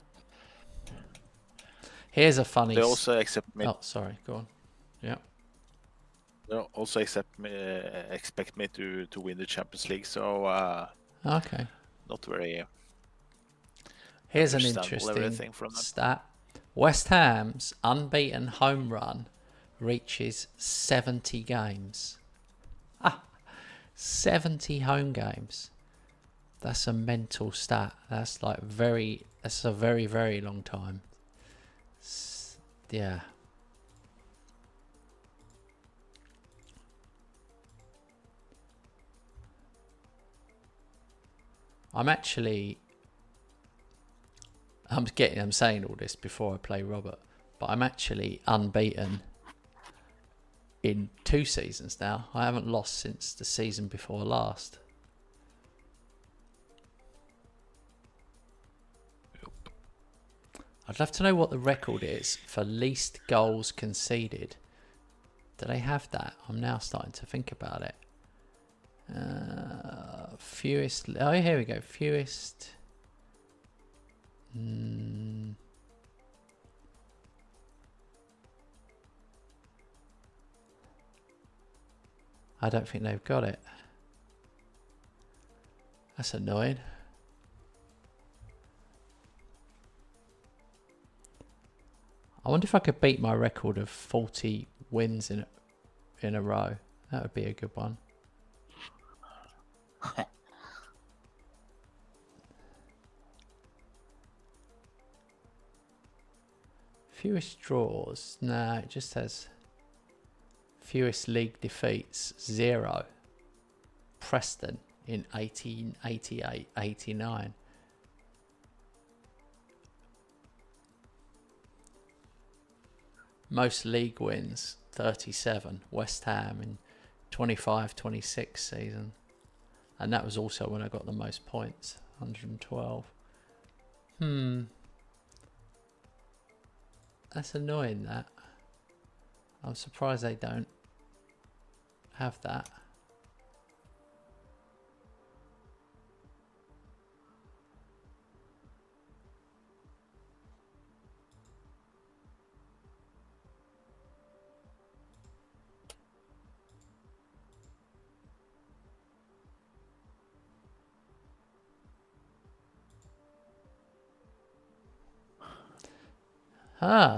Here's a funny. They also accept me. Oh, sorry. Go on. Yeah. They also expect me to win the Champions League. So okay. Not very. Here's an interesting stat. West Ham's unbeaten home run reaches 70 games. 70 home games. That's a mental stat. That's a very, very long time. Yeah. I'm saying all this before I play Robert, but I'm actually unbeaten in 2 seasons now. I haven't lost since the season before last. I'd love to know what the record is for least goals conceded. Do they have that? I'm now starting to think about it. Fewest. Oh, here we go. Fewest. I don't think they've got it. That's annoying. I wonder if I could beat my record of 40 wins in a row. That would be a good one. Fewest draws. Nah, it just says fewest league defeats, 0. Preston in 1888-89. Most league wins, 37. West Ham in 25-26 season. And that was also when I got the most points, 112. That's annoying, that. I'm surprised they don't have that.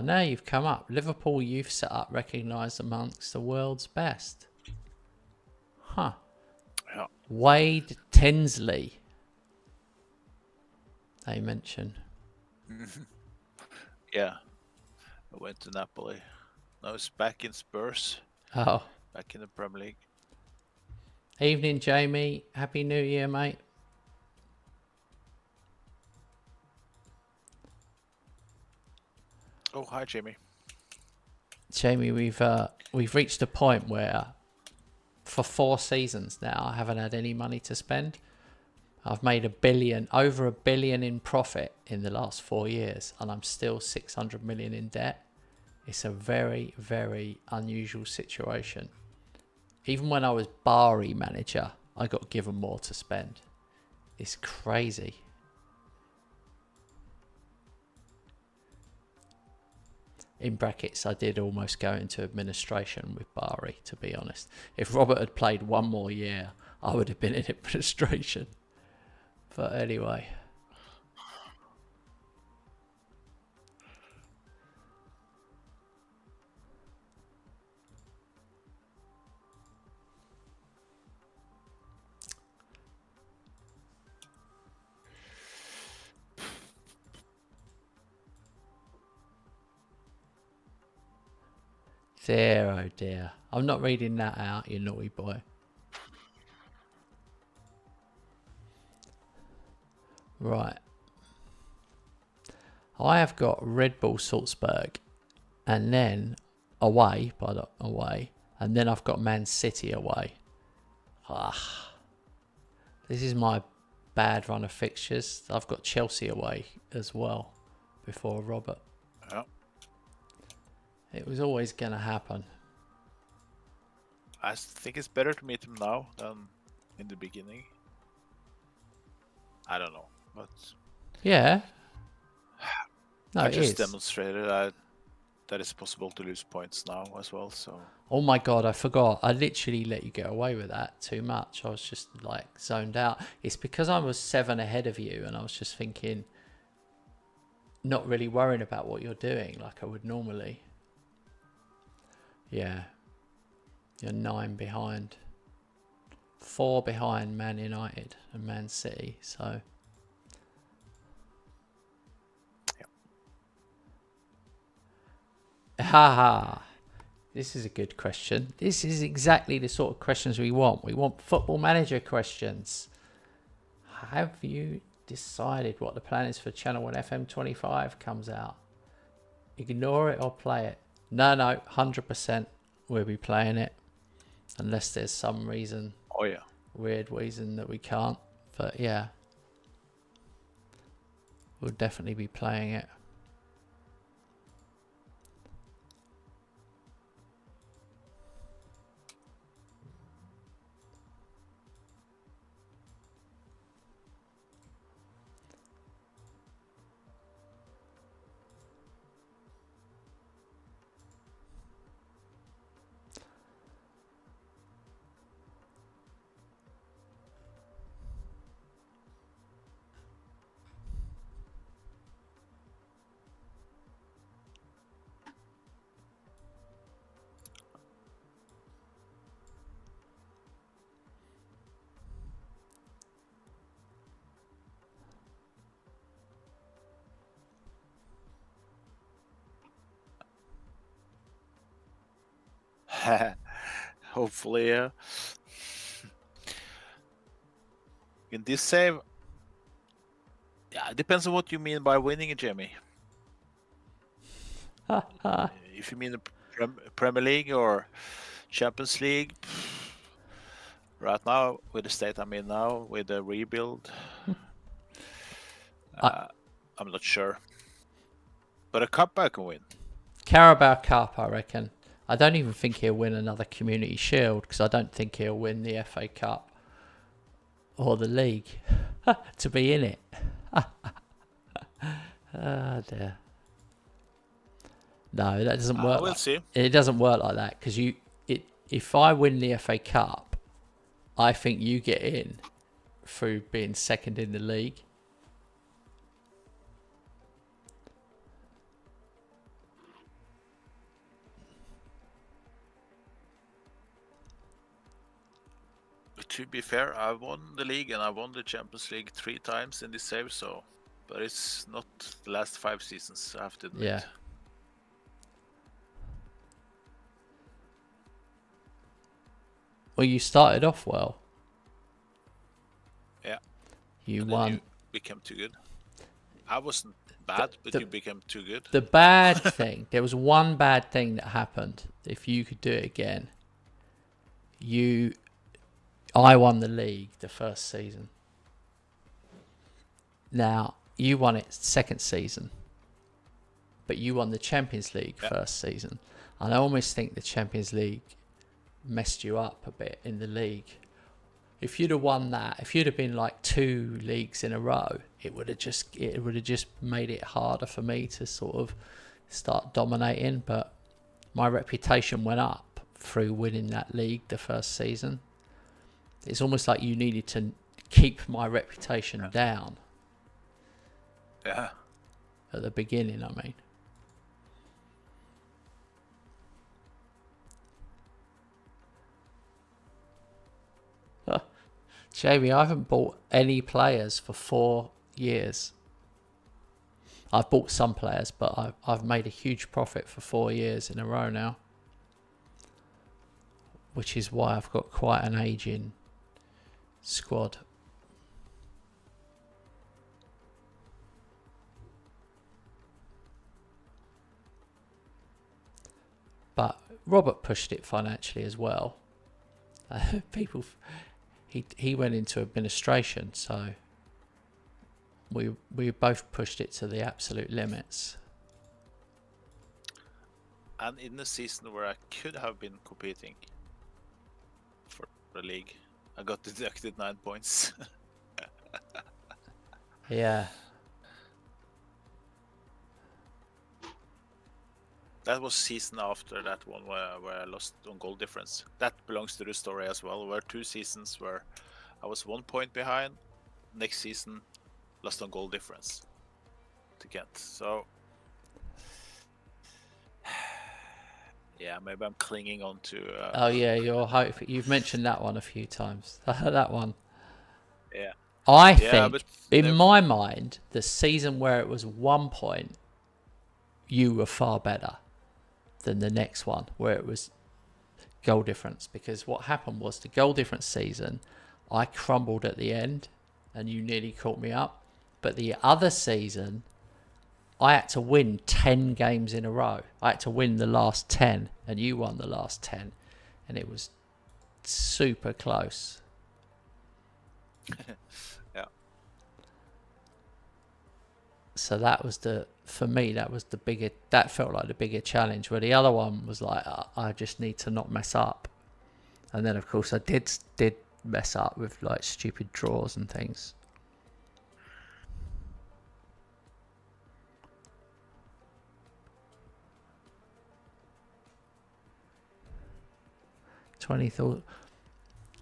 Now you've come up. Liverpool youth setup recognised amongst the world's best. Yeah. Wade Tinsley. They mention. Yeah. I went to Napoli. Now he's back in Spurs. Oh. back in the Premier League. Evening, Jamie. Happy New Year, mate. Oh, hi, Jamie. Jamie, we've reached a point where for 4 seasons now I haven't had any money to spend. I've made over $1 billion in profit in the last 4 years, and I'm still 600 million in debt. It's a very, very unusual situation. Even when I was Bari manager, I got given more to spend. It's crazy. In brackets, I did almost go into administration with Bari, to be honest. If Robert had played one more year, I would have been in administration. But anyway. Dear, oh dear. I'm not reading that out, you naughty boy. Right. I have got Red Bull Salzburg, and then away, and then I've got Man City away. This is my bad run of fixtures. I've got Chelsea away as well before Robert. Yeah. It was always going to happen. I think it's better to meet him now than in the beginning. I don't know, but yeah. No, I just demonstrated that it's possible to lose points now as well. So. Oh my God, I forgot. I literally let you get away with that too much. I was just like zoned out. It's because I was 7 ahead of you, and I was just thinking, not really worrying about what you're doing like I would normally. Yeah. You're 9 behind. 4 behind Man United and Man City, so. Haha. This is a good question. This is exactly the sort of questions we want. We want football manager questions. Have you decided what the plan is for channel when FM25 comes out? Ignore it or play it? No, 100% we'll be playing it. Unless there's some reason. Oh, yeah. Weird reason that we can't. But yeah. We'll definitely be playing it. Hopefully, yeah. In this save, yeah, it depends on what you mean by winning, Jimmy. If you mean the Premier League or Champions League, right now, with the state I'm in now, with the rebuild, I'm not sure. But a cup I can win. Carabao Cup, I reckon. I don't even think he'll win another Community Shield, because I don't think he'll win the FA Cup or the league to be in it. Oh dear. No, that doesn't work. We'll see. It doesn't work like that, because if I win the FA Cup, I think you get in through being second in the league. To be fair, I won the league and I won the Champions League 3 times in this save, so, but it's not the last 5 seasons, I have to admit. Yeah. Well, you started off well. Yeah. You and won. Then you became too good. I wasn't bad, but you became too good. The bad thing, there was one bad thing that happened. If you could do it again, I won the league the first season. Now, you won it second season, but you won the Champions League first season. And I almost think the Champions League messed you up a bit in the league. If you'd have won that, if you'd have been like 2 leagues in a row, it would have just made it harder for me to sort of start dominating. But my reputation went up through winning that league the first season. It's almost like you needed to keep my reputation down. Yeah. At the beginning, I mean. Jamie, I haven't bought any players for 4 years. I've bought some players, but I've made a huge profit for 4 years in a row now. Which is why I've got quite an aging squad. But Robert pushed it financially as well. He went into administration, so we both pushed it to the absolute limits. And in the season where I could have been competing for the league, I got deducted 9 points. Yeah. That was season after that one where I lost on goal difference. That belongs to the story as well. Where 2 seasons where I was 1 point behind. Next season, lost on goal difference to Kent. So yeah, maybe I'm clinging on to. Oh yeah, your hope. You've mentioned that one a few times. That one. Yeah. I think, in my mind, the season where it was 1 point, you were far better than the next one where it was goal difference. Because what happened was the goal difference season, I crumbled at the end and you nearly caught me up. But the other season, I had to win 10 games in a row. I had to win the last 10 and you won the last 10. And it was super close. Yeah. So that was for me, that felt like the bigger challenge, where the other one was like, I just need to not mess up. And then of course I did mess up with like stupid draws and things.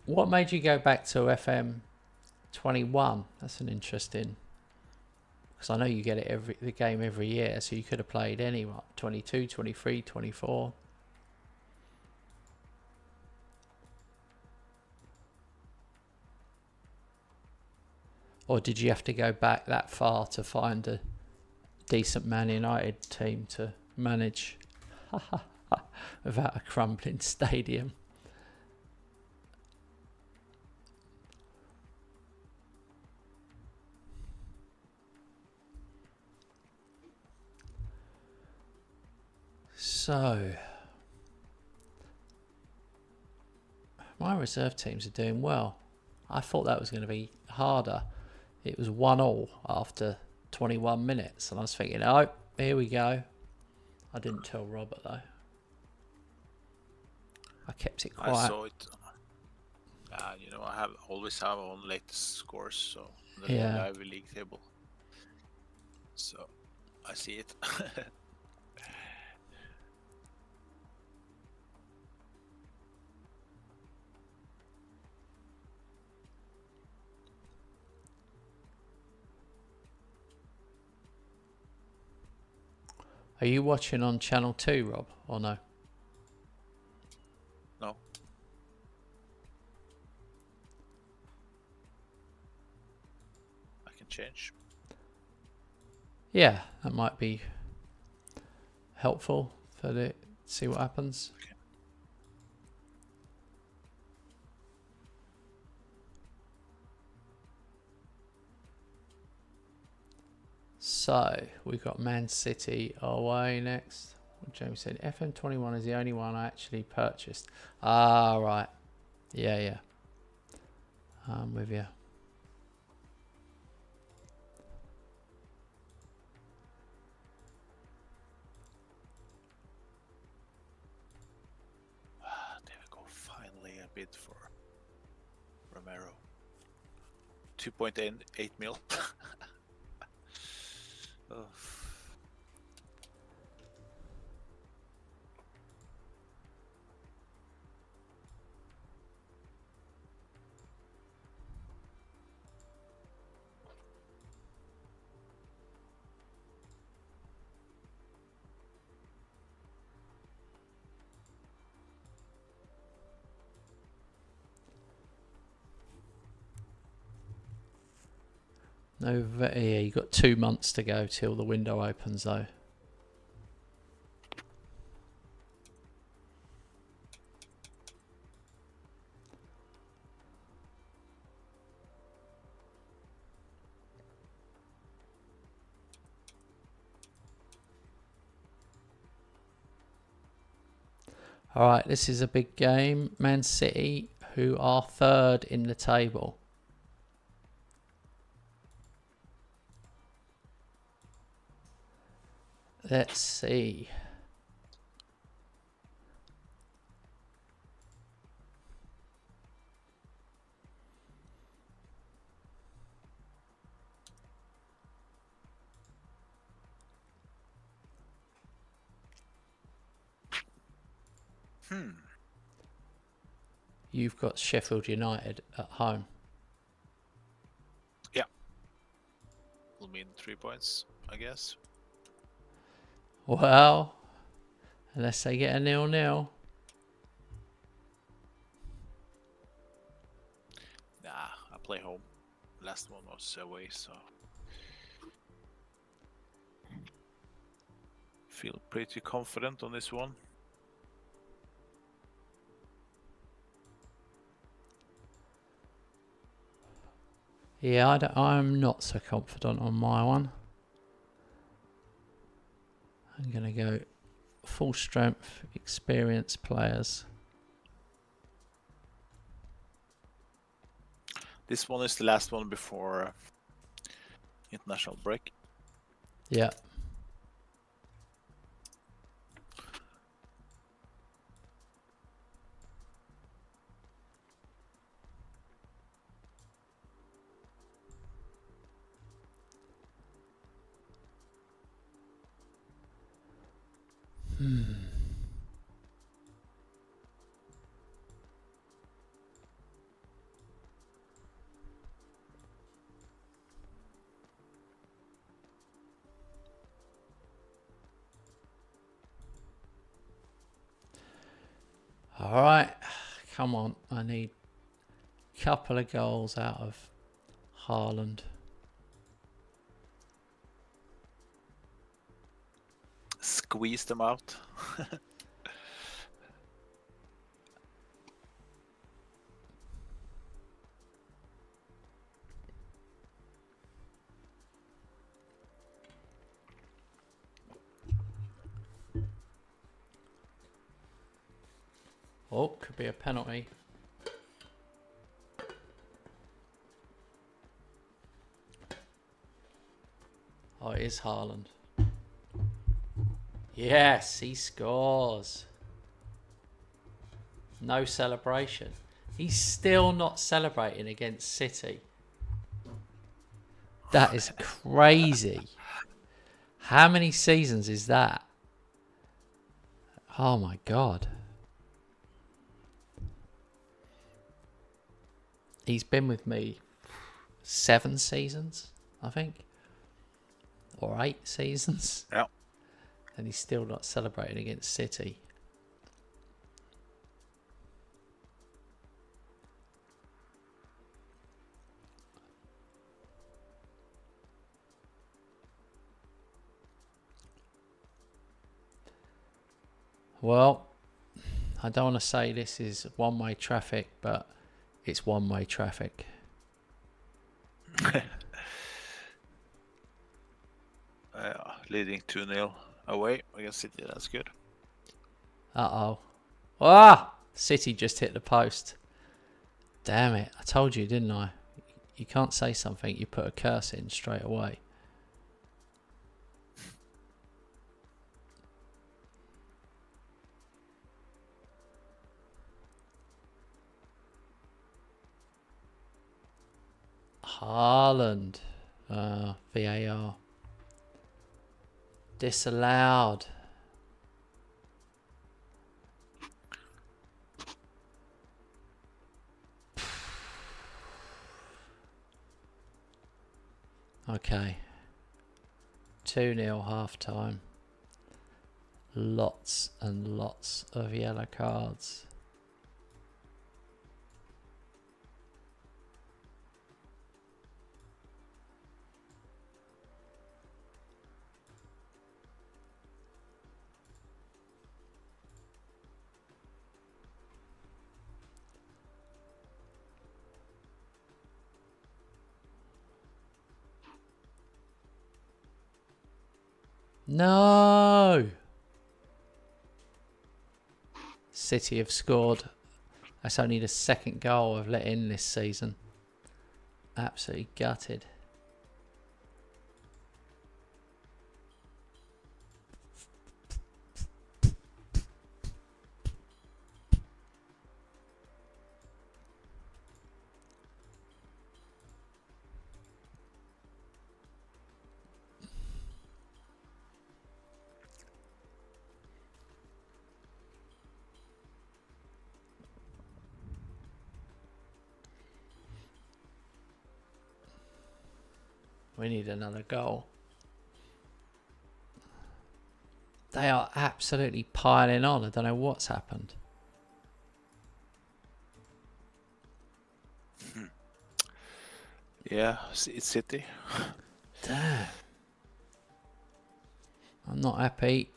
What made you go back to FM21? That's an interesting, because I know you get it the game every year, so you could have played any 22, 23, 24. Or did you have to go back that far to find a decent Man United team to manage without a crumbling stadium? So, my reserve teams are doing well. I thought that was going to be harder. It was 1-1 after 21 minutes, and I was thinking, oh, here we go. I didn't tell Robert though. I kept it quiet. I saw it. I always have on latest scores, so the live league table. So I see it. Are you watching on Channel 2, Rob, or no? No. I can change. Yeah, that might be helpful see what happens. Okay. So we've got Man City away next. James said FM21 is the only one I actually purchased. Ah, right. Yeah. I'm with you. There we go. Finally a bid for Romero. 2.8 mil. Oh. No, yeah, you got 2 months to go till the window opens, though. All right, this is a big game. Man City, who are third in the table. Let's see. You've got Sheffield United at home. Yeah. Will mean 3 points, I guess. Well, unless they get a 0-0. Nah, I play home. Last one was away, so feel pretty confident on this one. Yeah, I'm not so confident on my one. I'm going to go full strength, experienced players. This one is the last one before international break. Yeah. All right, come on. I need a couple of goals out of Haaland. Squeeze them out. Oh, could be a penalty. Oh, it is Haaland. Yes, he scores. No celebration. He's still not celebrating against City. That is crazy. How many seasons is that? Oh my God. He's been with me 7 seasons, I think. Or 8 seasons. Yeah. And he's still not celebrating against City. Well, I don't want to say this is one-way traffic, but it's one-way traffic. leading 2-0 away against City. That's good. Uh-oh. Ah! City just hit the post. Damn it. I told you, didn't I? You can't say something, you put a curse in straight away. Haaland. VAR. Disallowed. Okay. 2-0 half time. Lots and lots of yellow cards. No! City have scored. That's only the second goal I've let in this season. Absolutely gutted. We need another goal. They are absolutely piling on. I don't know what's happened. Yeah, it's City. Damn. I'm not happy.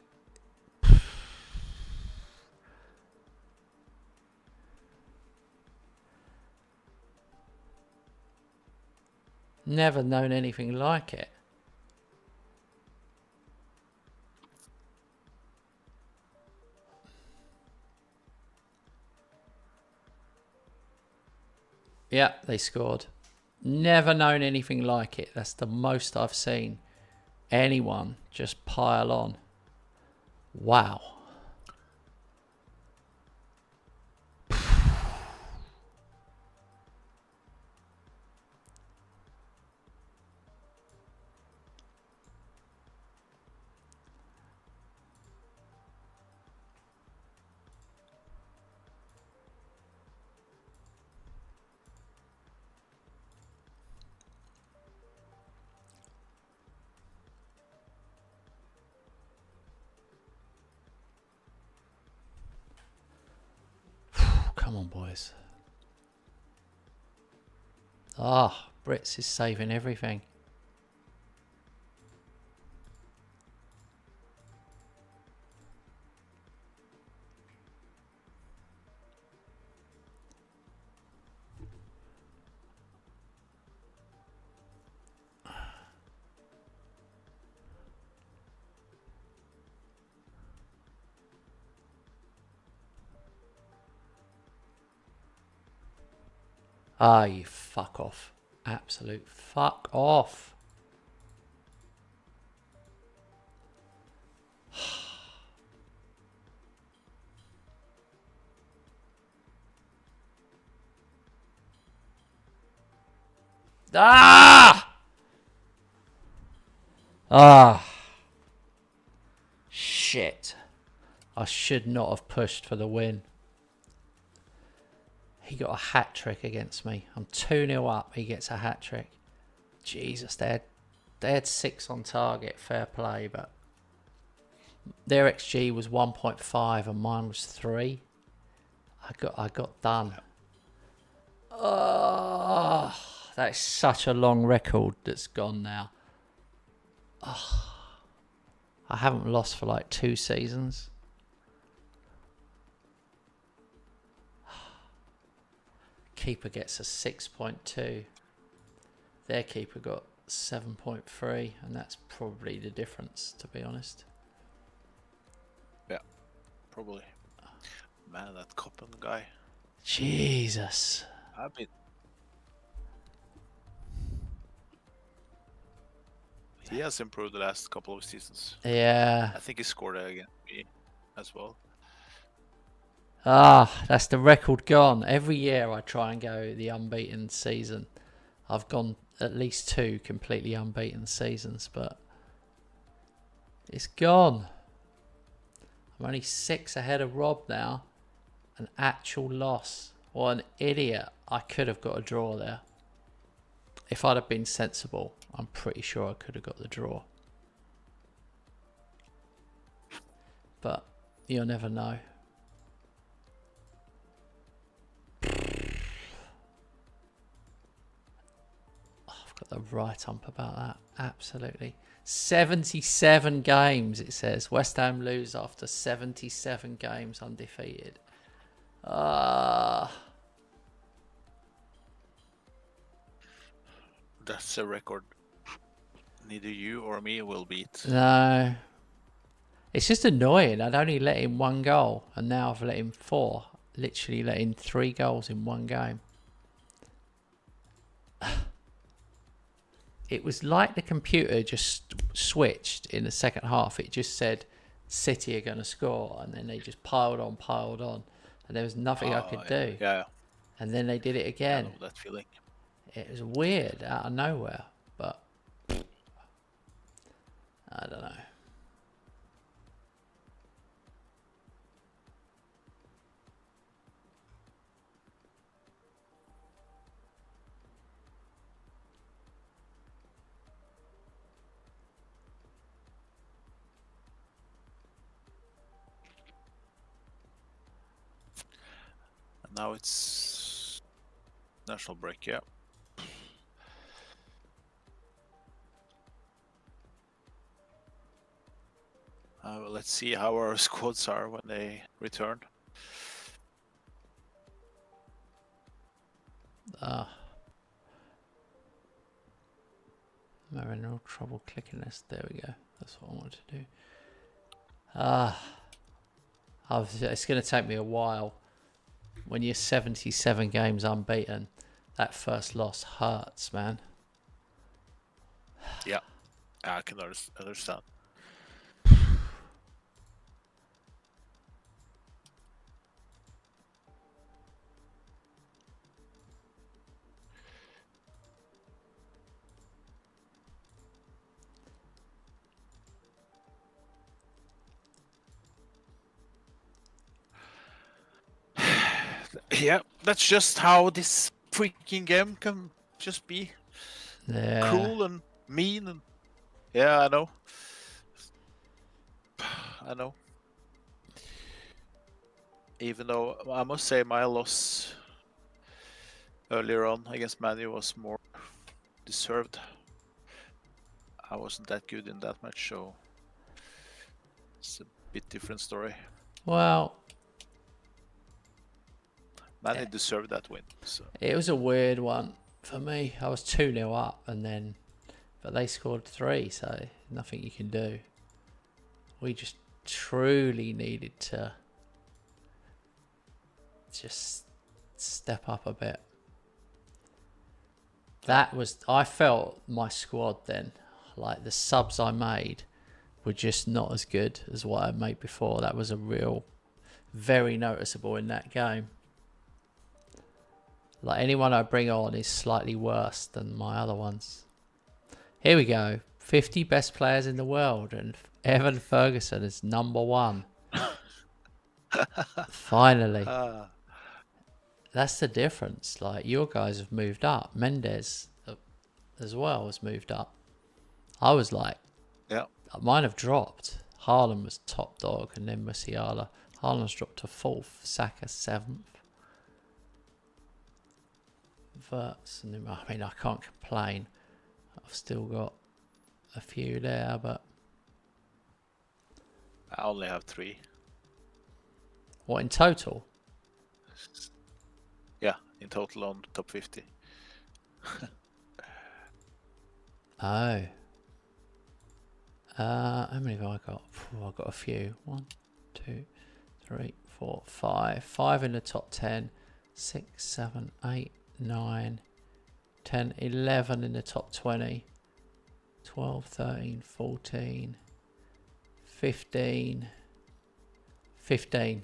Never known anything like it. Yeah, they scored. Never known anything like it. That's the most I've seen anyone just pile on. Wow. Come on, boys. Ah, Brits is saving everything. Ah, you fuck off. Absolute fuck off. Ah! Ah. Shit. I should not have pushed for the win. He got a hat trick against me. I'm 2-0 up. He gets a hat trick. Jesus, they had 6 on target. Fair play, but their XG was 1.5 and mine was 3. I got done. Oh, that is such a long record that's gone now. Oh, I haven't lost for like 2 seasons. Keeper gets a 6.2. Their keeper got 7.3, and that's probably the difference, to be honest. Yeah, probably. Man, that Coppen guy. Jesus. He has improved the last couple of seasons. Yeah. I think he scored against me as well. That's the record gone. Every year I try and go the unbeaten season. I've gone at least 2 completely unbeaten seasons, but it's gone. I'm only 6 ahead of Rob now. An actual loss. What an idiot. I could have got a draw there. If I'd have been sensible, I'm pretty sure I could have got the draw. But you'll never know. I've got the right ump about that. Absolutely. 77 games, it says. West Ham lose after 77 games undefeated. That's a record neither you or me will beat. No. It's just annoying. I'd only let in 1 goal, and now I've let in 4. Literally let in 3 goals in 1 game. It was like the computer just switched in the second half. It just said City are going to score, and then they just piled on, and there was nothing I could do. Yeah. And then they did it again. I know that feeling. It was weird, out of nowhere, but I don't know. And now it's national break, yeah. Let's see how our squads are when they return. I'm having no trouble clicking this. There we go. That's what I wanted to do. It's going to take me a while. When you're 77 games unbeaten, that first loss hurts, man. Yeah, I can understand. Yeah, that's just how this freaking game can just be. Yeah. Cruel and mean and yeah, I know. I know. Even though I must say my loss earlier on against Manu was more deserved. I wasn't that good in that match, so it's a bit different story. Well, Manu deserved that win. So. It was a weird one for me. I was 2-0 up, but they scored 3, so nothing you can do. We just truly needed to just step up a bit. I felt my squad then, like the subs I made were just not as good as what I made before. That was very noticeable in that game. Like anyone I bring on is slightly worse than my other ones. Here we go. 50 best players in the world, and Evan Ferguson is number 1. Finally. That's the difference. Like, your guys have moved up. Mendes as well has moved up. I was like, yeah, mine have dropped. Haaland was top dog, and then Musiala. Haaland's dropped to 4th, Saka 7th. Verts, and I mean, I can't complain. I've still got a few there, but I only have 3. What, in total? Yeah, in total on top 50. Oh. How many have I got? I've got a few. 1, 2, 3, 4, 5. 5 in the top 10. 6, 7, 8, 9, 10, 11 in the top 20. 12, 13, 14, 15. 15.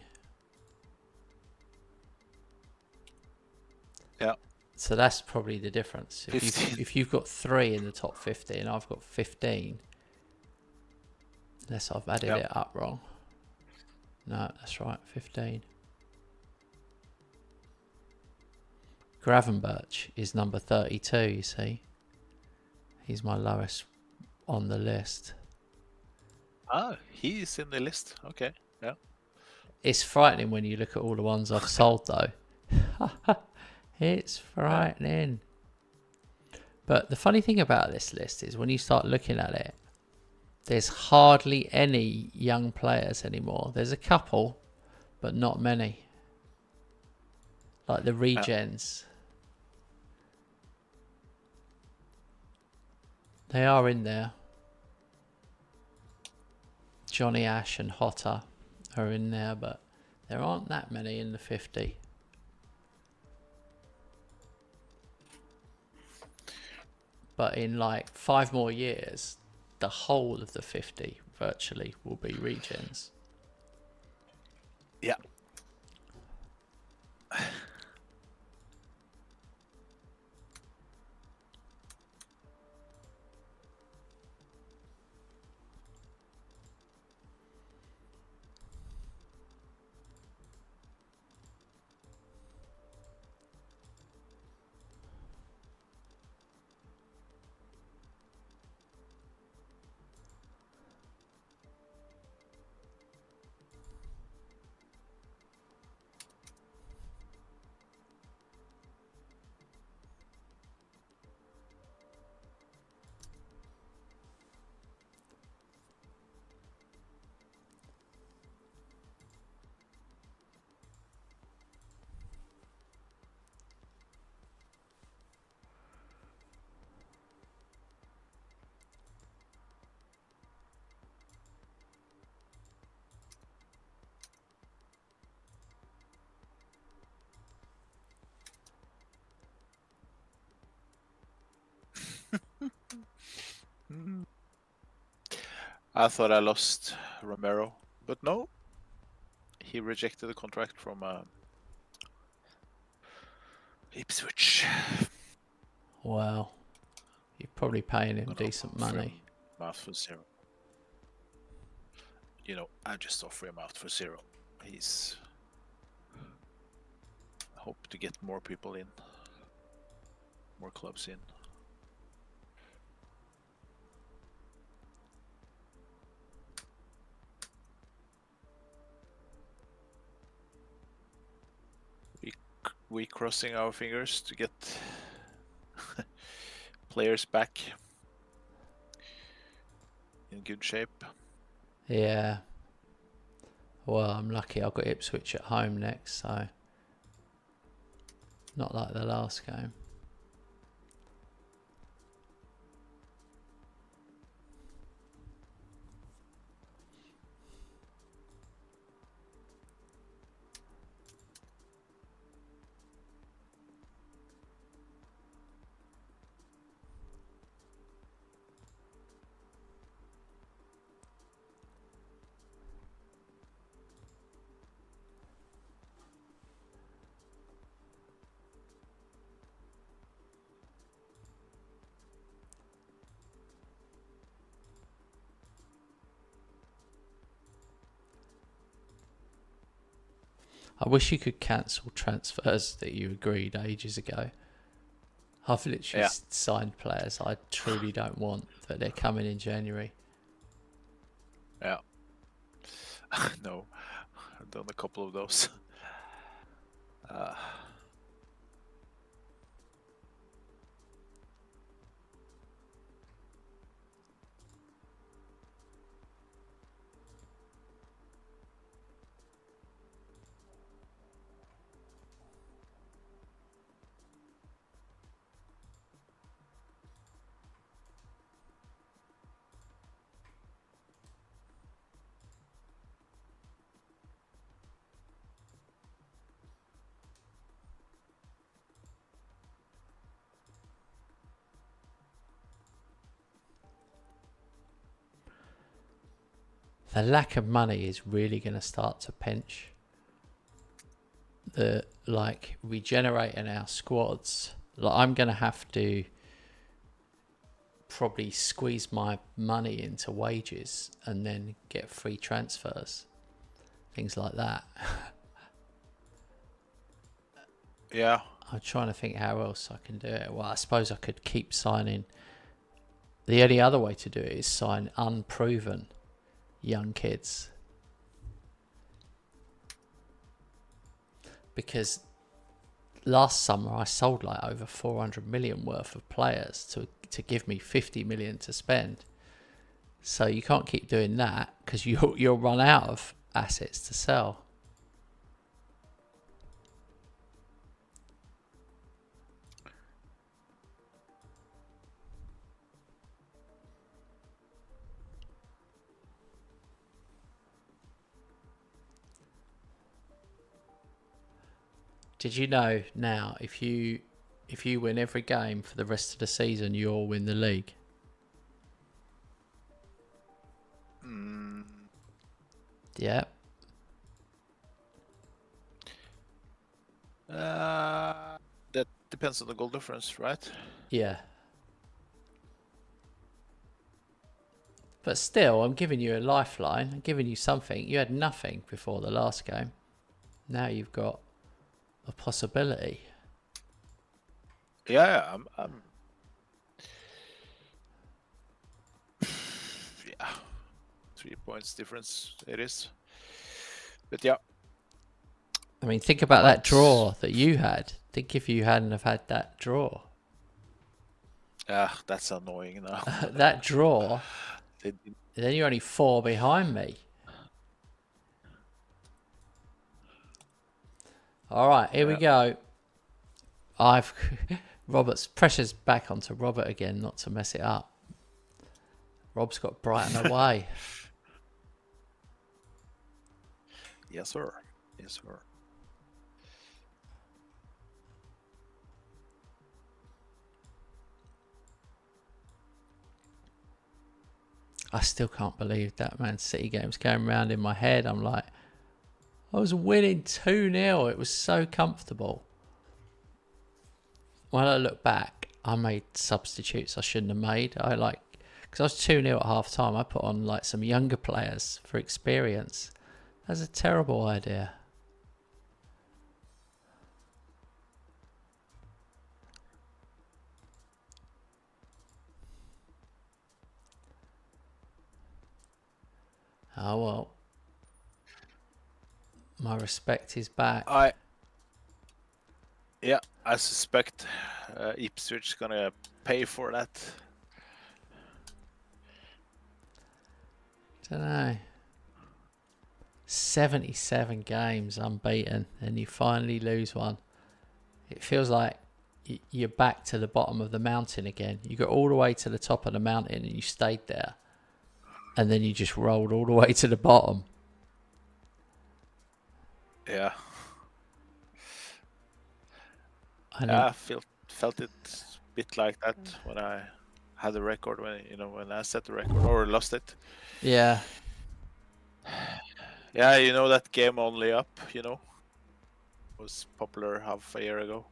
Yeah. So that's probably the difference. If you've got 3 in the top 50 and I've got 15, unless I've added it up wrong. No, that's right, 15. Gravenberch is number 32, you see. He's my lowest on the list. Ah, he's in the list. Okay, yeah. It's frightening when you look at all the ones I've sold, though. It's frightening. But the funny thing about this list is when you start looking at it, there's hardly any young players anymore. There's a couple, but not many. Like the regens. They are in there. Johnny Ash and Hotter are in there, but there aren't that many in the 50. But in like 5 more years, the whole of the 50 virtually will be regens. Yeah. I thought I lost Romero, but no. He rejected the contract from Ipswich. Wow. You're probably paying him decent money. Out for 0. You know, I just offer him out for 0. He's... I hope to get more people in. More clubs in. We crossing our fingers to get players back in good shape. Yeah. Well, I'm lucky I've got Ipswich at home next, so not like the last game. I wish you could cancel transfers that you agreed ages ago. I've literally signed players I truly don't want, but they're coming in January. Yeah. No, I've done a couple of those. the lack of money is really going to start to pinch the regenerating our squads. Like, I'm going to have to probably squeeze my money into wages and then get free transfers, things like that. Yeah. I'm trying to think how else I can do it. Well, I suppose I could keep signing. The only other way to do it is sign unproven young kids, because last summer I sold like over 400 million worth of players to give me 50 million to spend. So you can't keep doing that, because you'll run out of assets to sell. Did you know now if you win every game for the rest of the season, you'll win the league? Yeah. That depends on the goal difference, right? Yeah. But still, I'm giving you a lifeline. I'm giving you something. You had nothing before the last game. Now you've got a possibility. Yeah, yeah, 3 points difference it is. But yeah. I mean, think about that draw that you had. Think if you hadn't have had that draw. That's annoying now. That draw, then you're only 4 behind me. All right, here we go. Robert's pressure's back onto Robert again, not to mess it up. Rob's got Brighton away. Yes, sir. Yes, sir. I still can't believe that Man City game's going round in my head. I'm like, I was winning 2-0. It was so comfortable. When I look back, I made substitutes I shouldn't have made. Because I was 2-0 at half time, I put on like some younger players for experience. That's a terrible idea. Oh well. My respect is back. I suspect Ipswich gonna pay for that. Don't know. 77 games unbeaten, and you finally lose one. It feels like you're back to the bottom of the mountain again. You got all the way to the top of the mountain and you stayed there, and then you just rolled all the way to the bottom. Yeah. I felt it a bit like that when I had the record, when I set the record or lost it. Yeah. Yeah, that game only up, was popular half a year ago.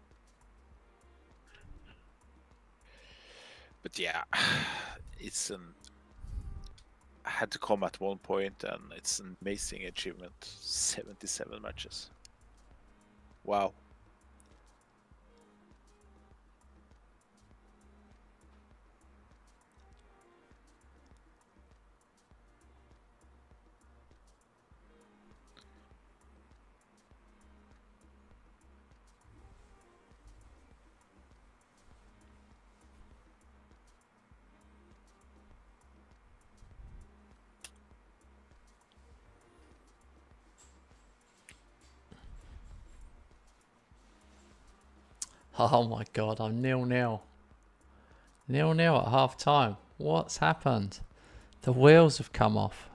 But yeah, I had to come at one point, and it's an amazing achievement. 77 matches. Wow. Oh my god, I'm 0-0. 0-0 at half time. What's happened? The wheels have come off.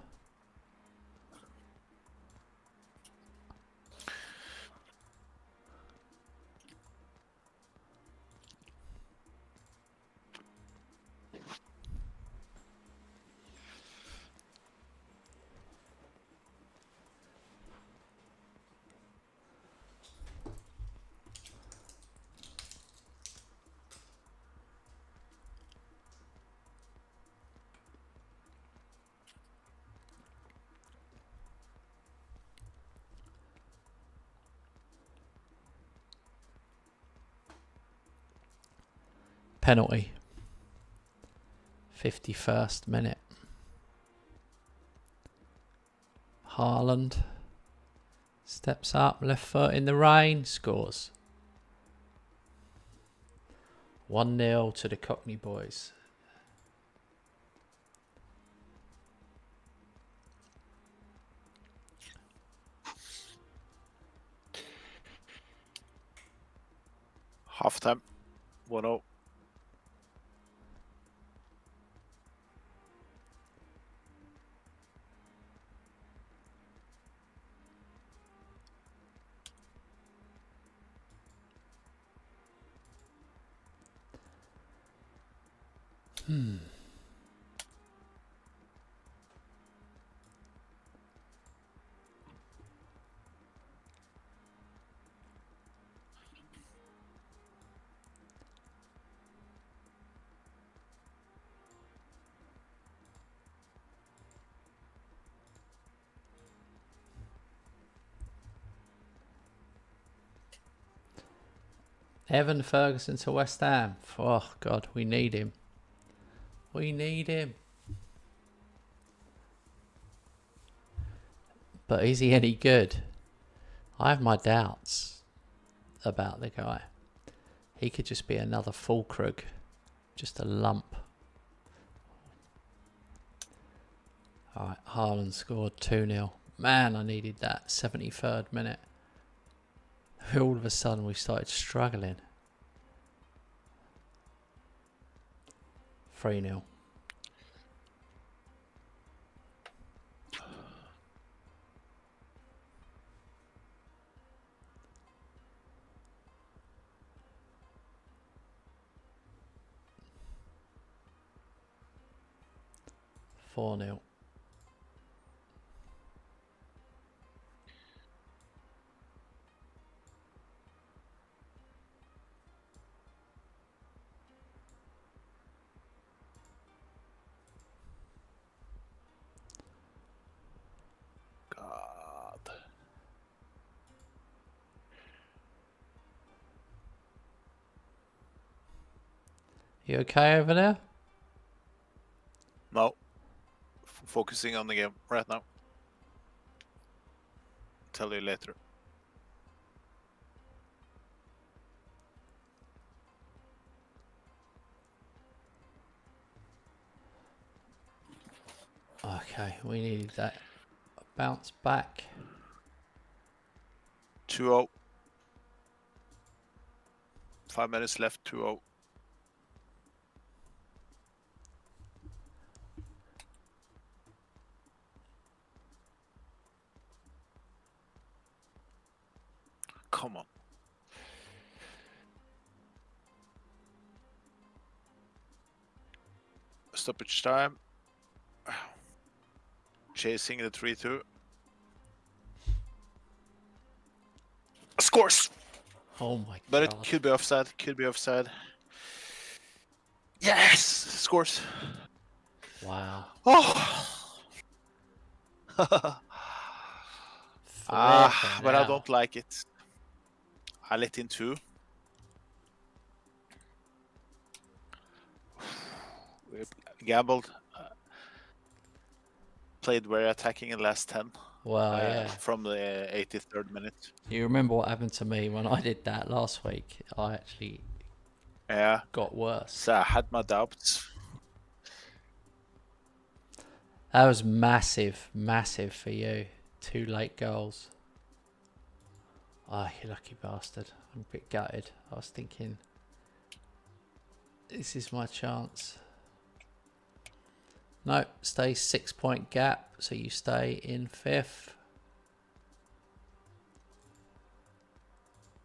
penalty. 51st minute. Haaland steps up, left foot in the rain, scores. 1-0 to the Cockney boys. Half time. 1-0. Evan Ferguson to West Ham. Oh, God, we need him. We need him. But is he any good? I have my doubts about the guy. He could just be another Fulkrug. Just a lump. Alright, Haaland scored 2-0. Man, I needed that. 73rd minute. All of a sudden we started struggling. 3-0. Four 0. God. You okay over there? No. Focusing on the game right now. Tell you later. Okay, we needed that bounce back. 2-0. 5 minutes left, 2-0. Come on. Stoppage time. Chasing the 3-2. Scores! Oh my But God. it could be offside. Could be offside. Yes! Scores. Wow. Oh! But I don't like it. I let in 2. We gambled. Played very attacking in the last 10. Well, yeah. From the 83rd minute. You remember what happened to me when I did that last week? I actually got worse. So I had my doubts. That was massive, massive for you. 2 late goals. Ah, you lucky bastard. I'm a bit gutted. I was thinking, this is my chance. No, stay 6-point gap, so you stay in 5th.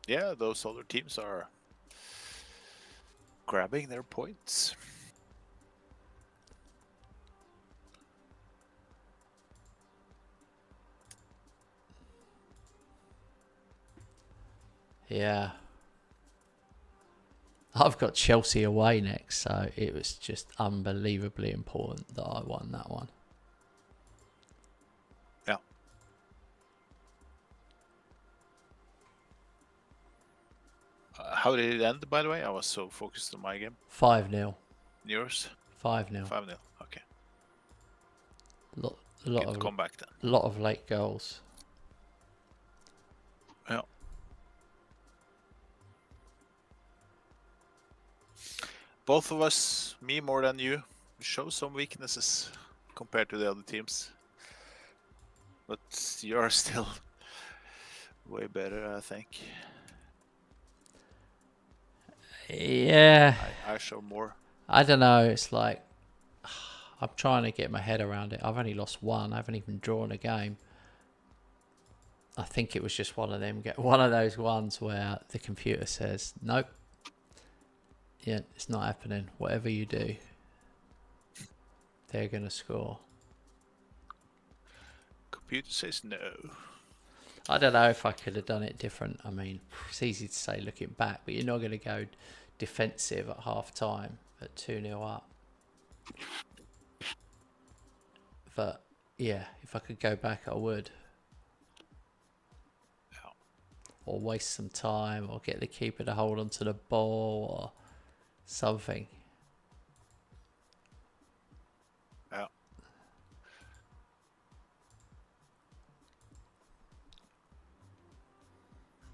Yeah, those other teams are grabbing their points. Yeah. I've got Chelsea away next, so it was just unbelievably important that I won that one. Yeah. How did it end, by the way? I was so focused on my game. 5-0. Yours? 5-0. 5-0. Okay. Lot Good of comeback then. lot of late goals. Yeah. Both of us, me more than you, show some weaknesses compared to the other teams. But you're still way better, I think. Yeah. I show more. I don't know. It's like I'm trying to get my head around it. I've only lost one. I haven't even drawn a game. I think it was just one of those ones where the computer says, nope. Yeah, it's not happening. Whatever you do, they're going to score. Computer says no. I don't know if I could have done it different. I mean, it's easy to say looking back, but you're not going to go defensive at half time at 2-0 up. But yeah, if I could go back, I would. Yeah. Or waste some time, or get the keeper to hold onto the ball, or something. Yeah.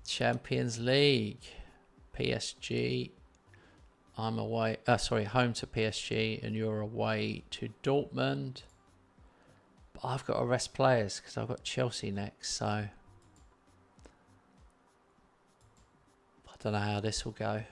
Champions League, PSG. I'm away. Home to PSG, and you're away to Dortmund. But I've got to rest players because I've got Chelsea next. So I don't know how this will go.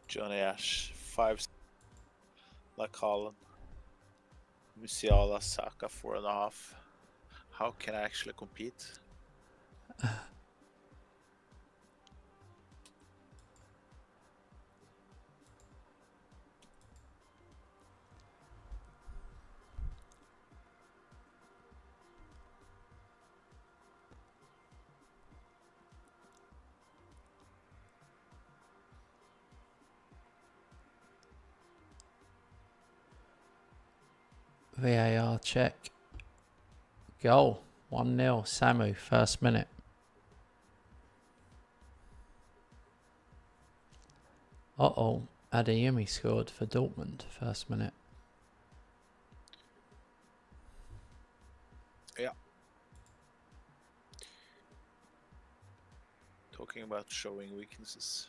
Johnny Ash, 5. Like Haaland. Musiala, Saka, 4.5. How can I actually compete? VAR check. Goal. 1-0. Samu, first minute. Uh-oh. Adeyemi scored for Dortmund, first minute. Yeah. Talking about showing weaknesses.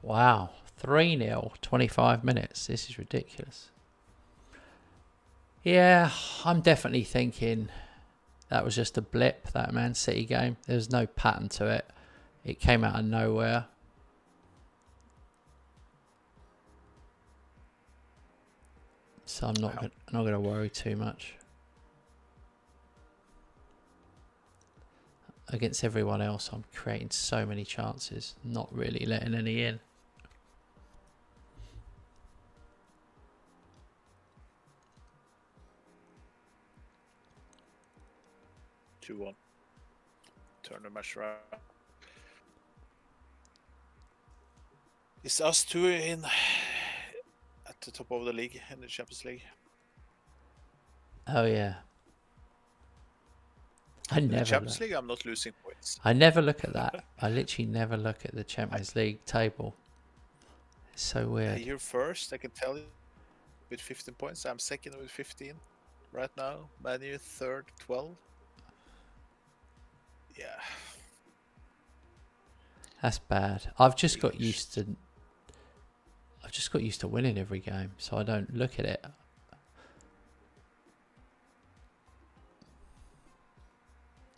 Wow. 3-0, 25 minutes. This is ridiculous. Yeah, I'm definitely thinking that was just a blip, that Man City game. There's no pattern to it. It came out of nowhere. So I'm not going to worry too much. Against everyone else, I'm creating so many chances, not really letting any in. One. Turn the match around. It's us two in at the top of the league in the Champions League. Oh yeah. In the Champions League, I'm not losing points. I never look at that. I literally never look at the Champions League table. It's so weird. You're first, I can tell you, with 15 points. I'm second with 15 right now. Man U third, 12. Yeah. That's bad. I've just got used to winning every game, so I don't look at it.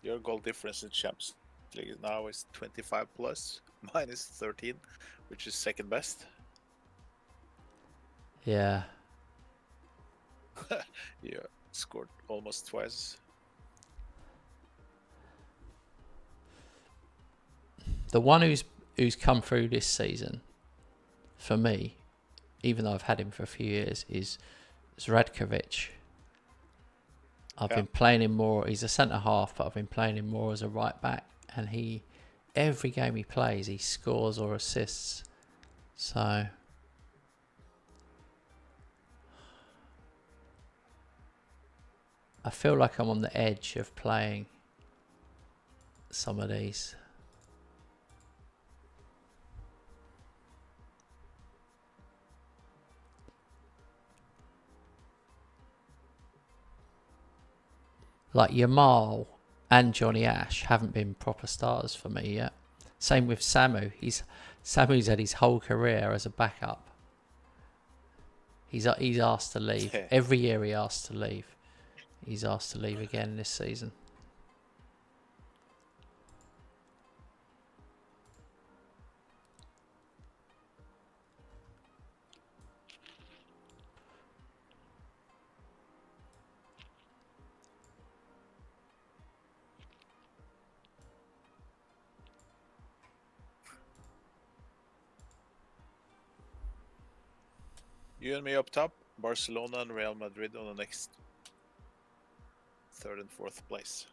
Your goal difference in Champions League now is 25 plus. Mine is 13, which is second best. Yeah. You scored almost twice. The one who's come through this season, for me, even though I've had him for a few years, is Zradkovic. I've been playing him more. He's a centre half, but I've been playing him more as a right back, and every game he plays, he scores or assists. So I feel like I'm on the edge of playing some of these. Like Yamal and Johnny Ash haven't been proper starters for me yet. Same with Samu. Samu's had his whole career as a backup. He's asked to leave. Every year he asks to leave. He's asked to leave again this season. You and me up top, Barcelona and Real Madrid on the next 3rd and 4th place.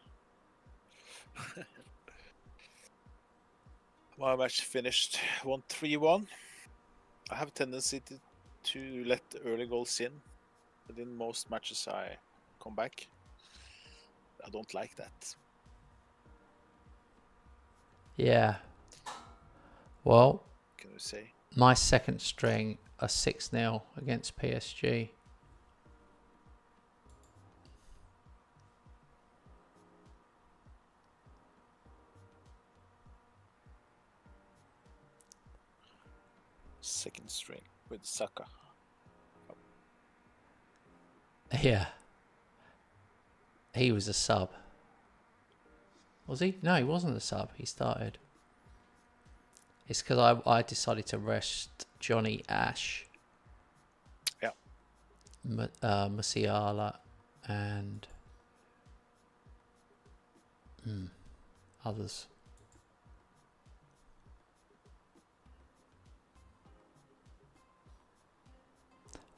My match finished 1-3-1. I have a tendency to let early goals in, but in most matches I come back. I don't like that. Yeah. Well, can we say? My second string are 6-0 against PSG. Second string with Saka. Yeah. He was a sub. Was he? No, he wasn't a sub. He started. It's because I decided to rest Johnny Ash. Yeah. Musiala and others.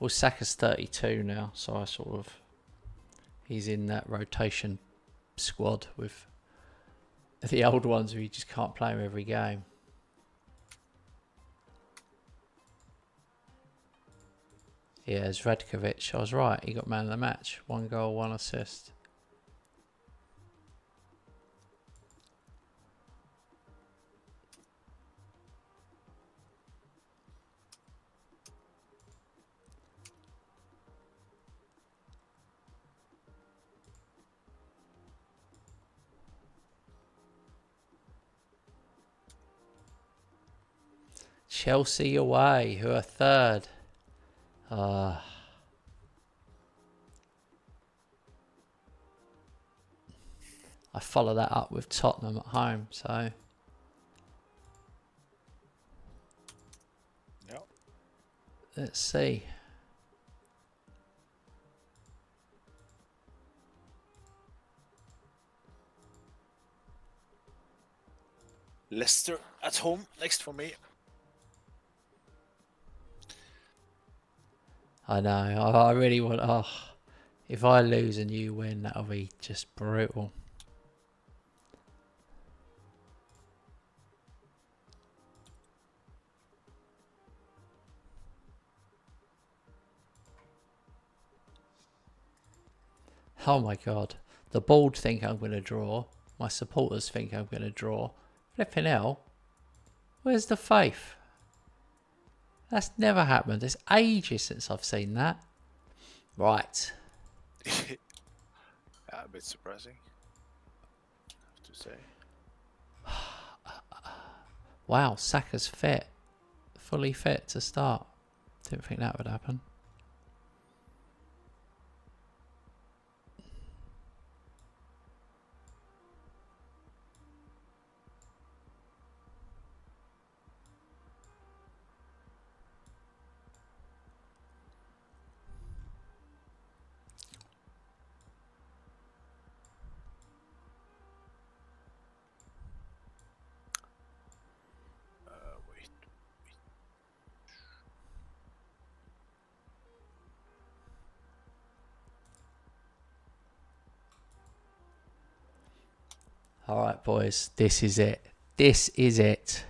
Well, Saka's 32 now, so I sort of... He's in that rotation squad with the old ones where you just can't play him every game. Yeah, Zradkovic. I was right. He got man of the match. 1 goal, 1 assist. Chelsea away, who are third. I follow that up with Tottenham at home, so... Yep. Let's see. Leicester at home next for me. I know. I really want... Oh, if I lose and you win, that'll be just brutal. Oh my God. The board think I'm going to draw. My supporters think I'm going to draw. Flipping hell. Where's the faith? That's never happened. It's ages since I've seen that. Right. Yeah, a bit surprising, I have to say. Wow, Saka's fit. Fully fit to start. Didn't think that would happen. All right, boys. This is it. This is it.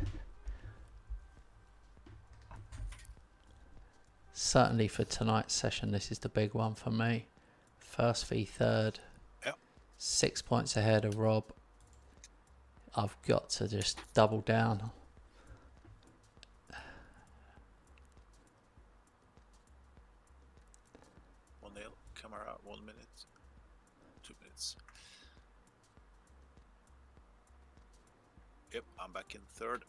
Certainly for tonight's session, this is the big one for me. First v third. Yep. 6 points ahead of Rob. I've got to just double down. Camera, 1 minute, 2 minutes. Yep, I'm back in third.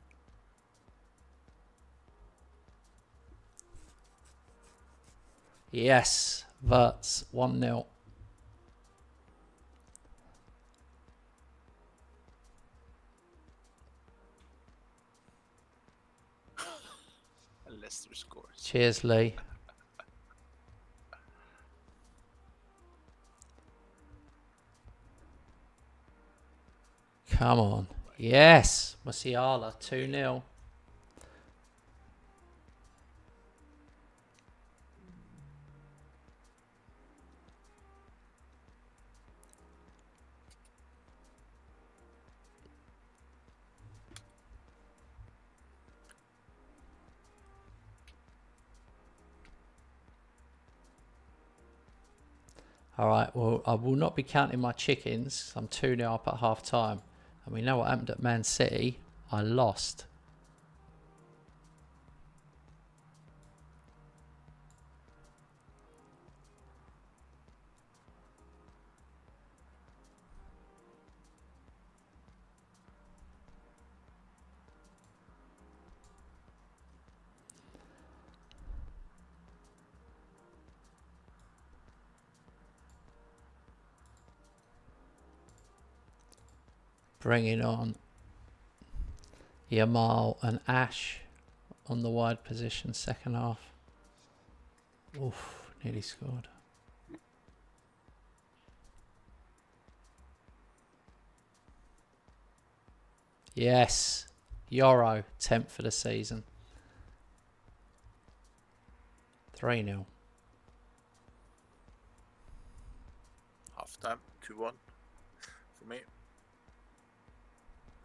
Yes, Verts 1-0. Leicester scores. Cheers, Lee. Come on. Yes. Musiala, 2-0. All right, well, I will not be counting my chickens. I'm 2-0 up at half time. And we know what happened at Man City. I lost. Bringing on Yamal and Ash on the wide position, second half. Oof, nearly scored. Yes, Euro, 10th for the season. 3-0. Half time, 2-1 for me.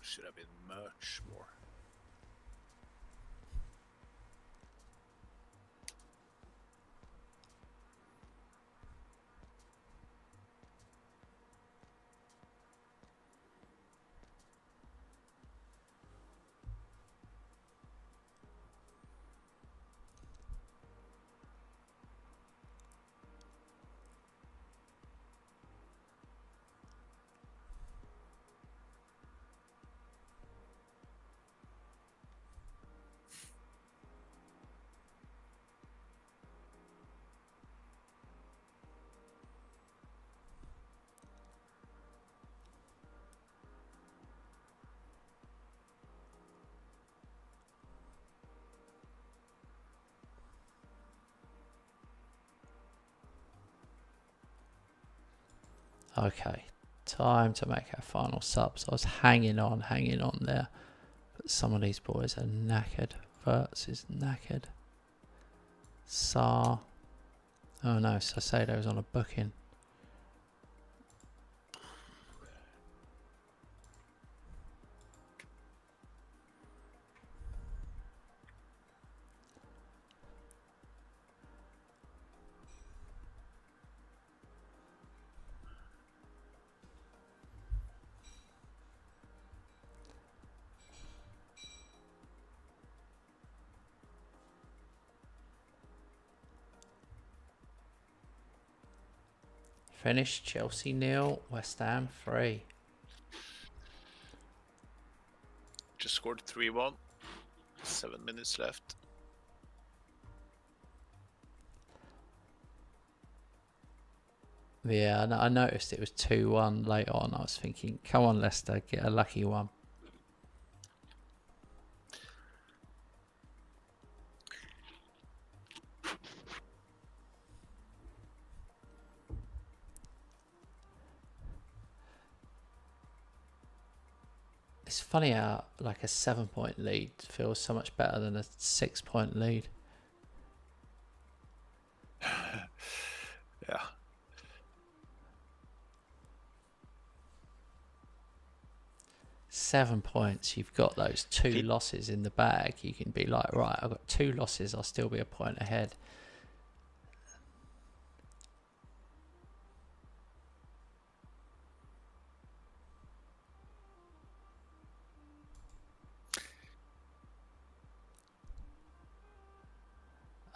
Should have been much more. Okay, time to make our final subs. I was hanging on there. But some of these boys are knackered. Verts is knackered. Saar. Oh no, Sasado was on a booking. Finished. Chelsea 0, West Ham 3. Just scored 3-1. 7 minutes left. Yeah, I noticed it was 2-1 later on. I was thinking, come on, Leicester, get a lucky one. It's funny how like a 7-point lead feels so much better than a 6-point lead. Yeah. 7 points. You've got those 2 losses in the bag. You can be like, right, I've got 2 losses. I'll still be a point ahead.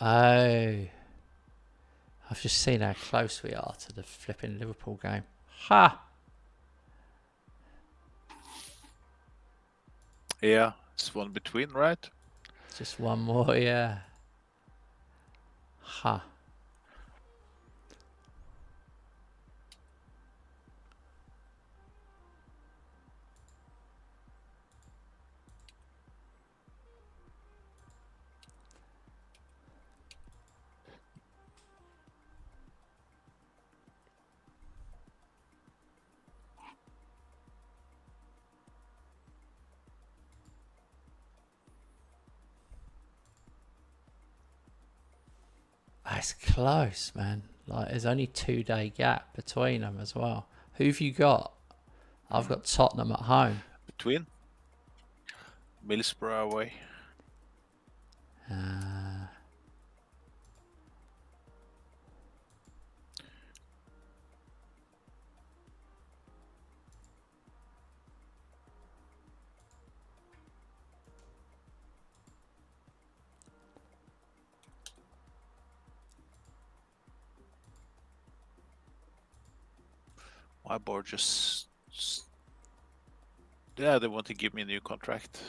Oh, I've just seen how close we are to the flipping Liverpool game. Ha! Yeah, it's one between, right? Just one more, yeah. Ha! It's close, man. Like, there's only 2-day gap between them as well. Who've you got? I've got Tottenham at home. Between Middlesbrough away. My board just yeah, they want to give me a new contract.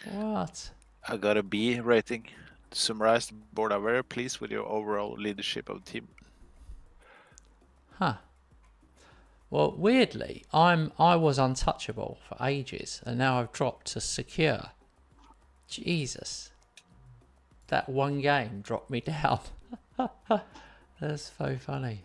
What? I got a B rating. To summarize, the board are very pleased with your overall leadership of the team. Huh. Well, weirdly, I was untouchable for ages, and now I've dropped to secure. Jesus. That one game dropped me down. That's so funny.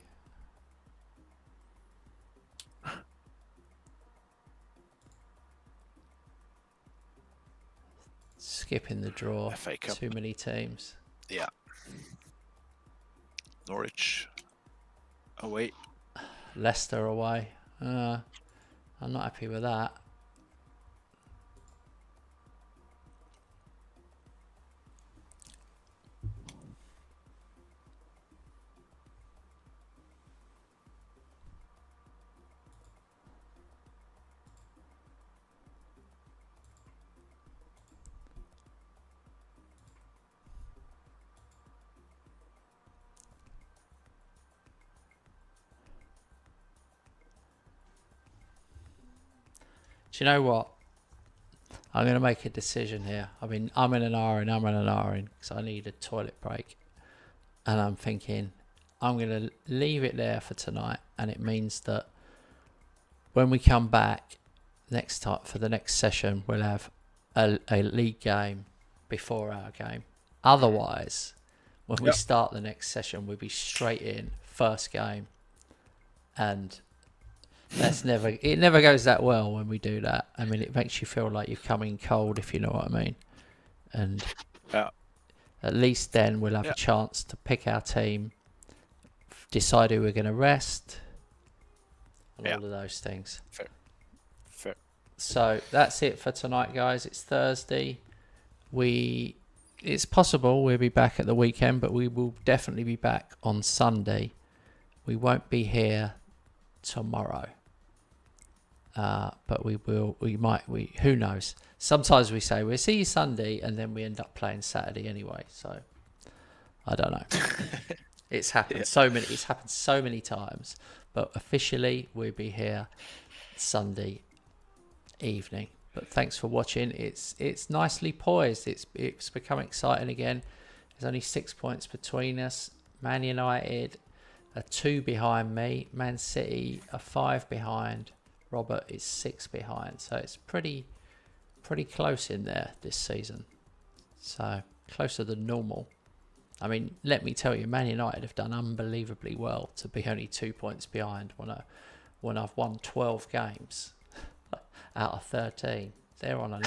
Skipping the draw. FA Cup. Too many teams. Yeah. Norwich away. Leicester away. I'm not happy with that. Do you know what? I'm going to make a decision here. I mean, I'm in an RN because I need a toilet break. And I'm thinking, I'm going to leave it there for tonight. And it means that when we come back next time for the next session, we'll have a league game before our game. Otherwise, when we start the next session, we'll be straight in, first game. And it never goes that well when we do that. I mean, it makes you feel like you're coming cold, if you know what I mean. And at least then we'll have a chance to pick our team, decide who we're going to rest, and all of those things. Fair. So that's it for tonight, guys. It's Thursday. It's possible we'll be back at the weekend, but we will definitely be back on Sunday. We won't be here tomorrow. But who knows? Sometimes we say we'll see you Sunday and then we end up playing Saturday anyway. So I don't know. It's happened it's happened so many times, but officially we'll be here Sunday evening. But thanks for watching. It's nicely poised. It's become exciting again. There's only 6 points between us. Man United are 2 behind me. Man City are 5 behind. Robert is 6 behind. So it's pretty close in there this season. So closer than normal. I mean, let me tell you, Man United have done unbelievably well to be only 2 points behind when I've won 12 games out of 13. They're on an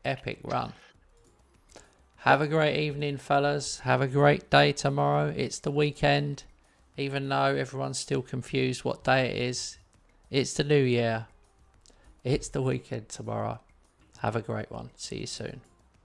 epic run. Have a great evening, fellas. Have a great day tomorrow. It's the weekend. Even though everyone's still confused what day it is, it's the new year. It's the weekend tomorrow. Have a great one. See you soon.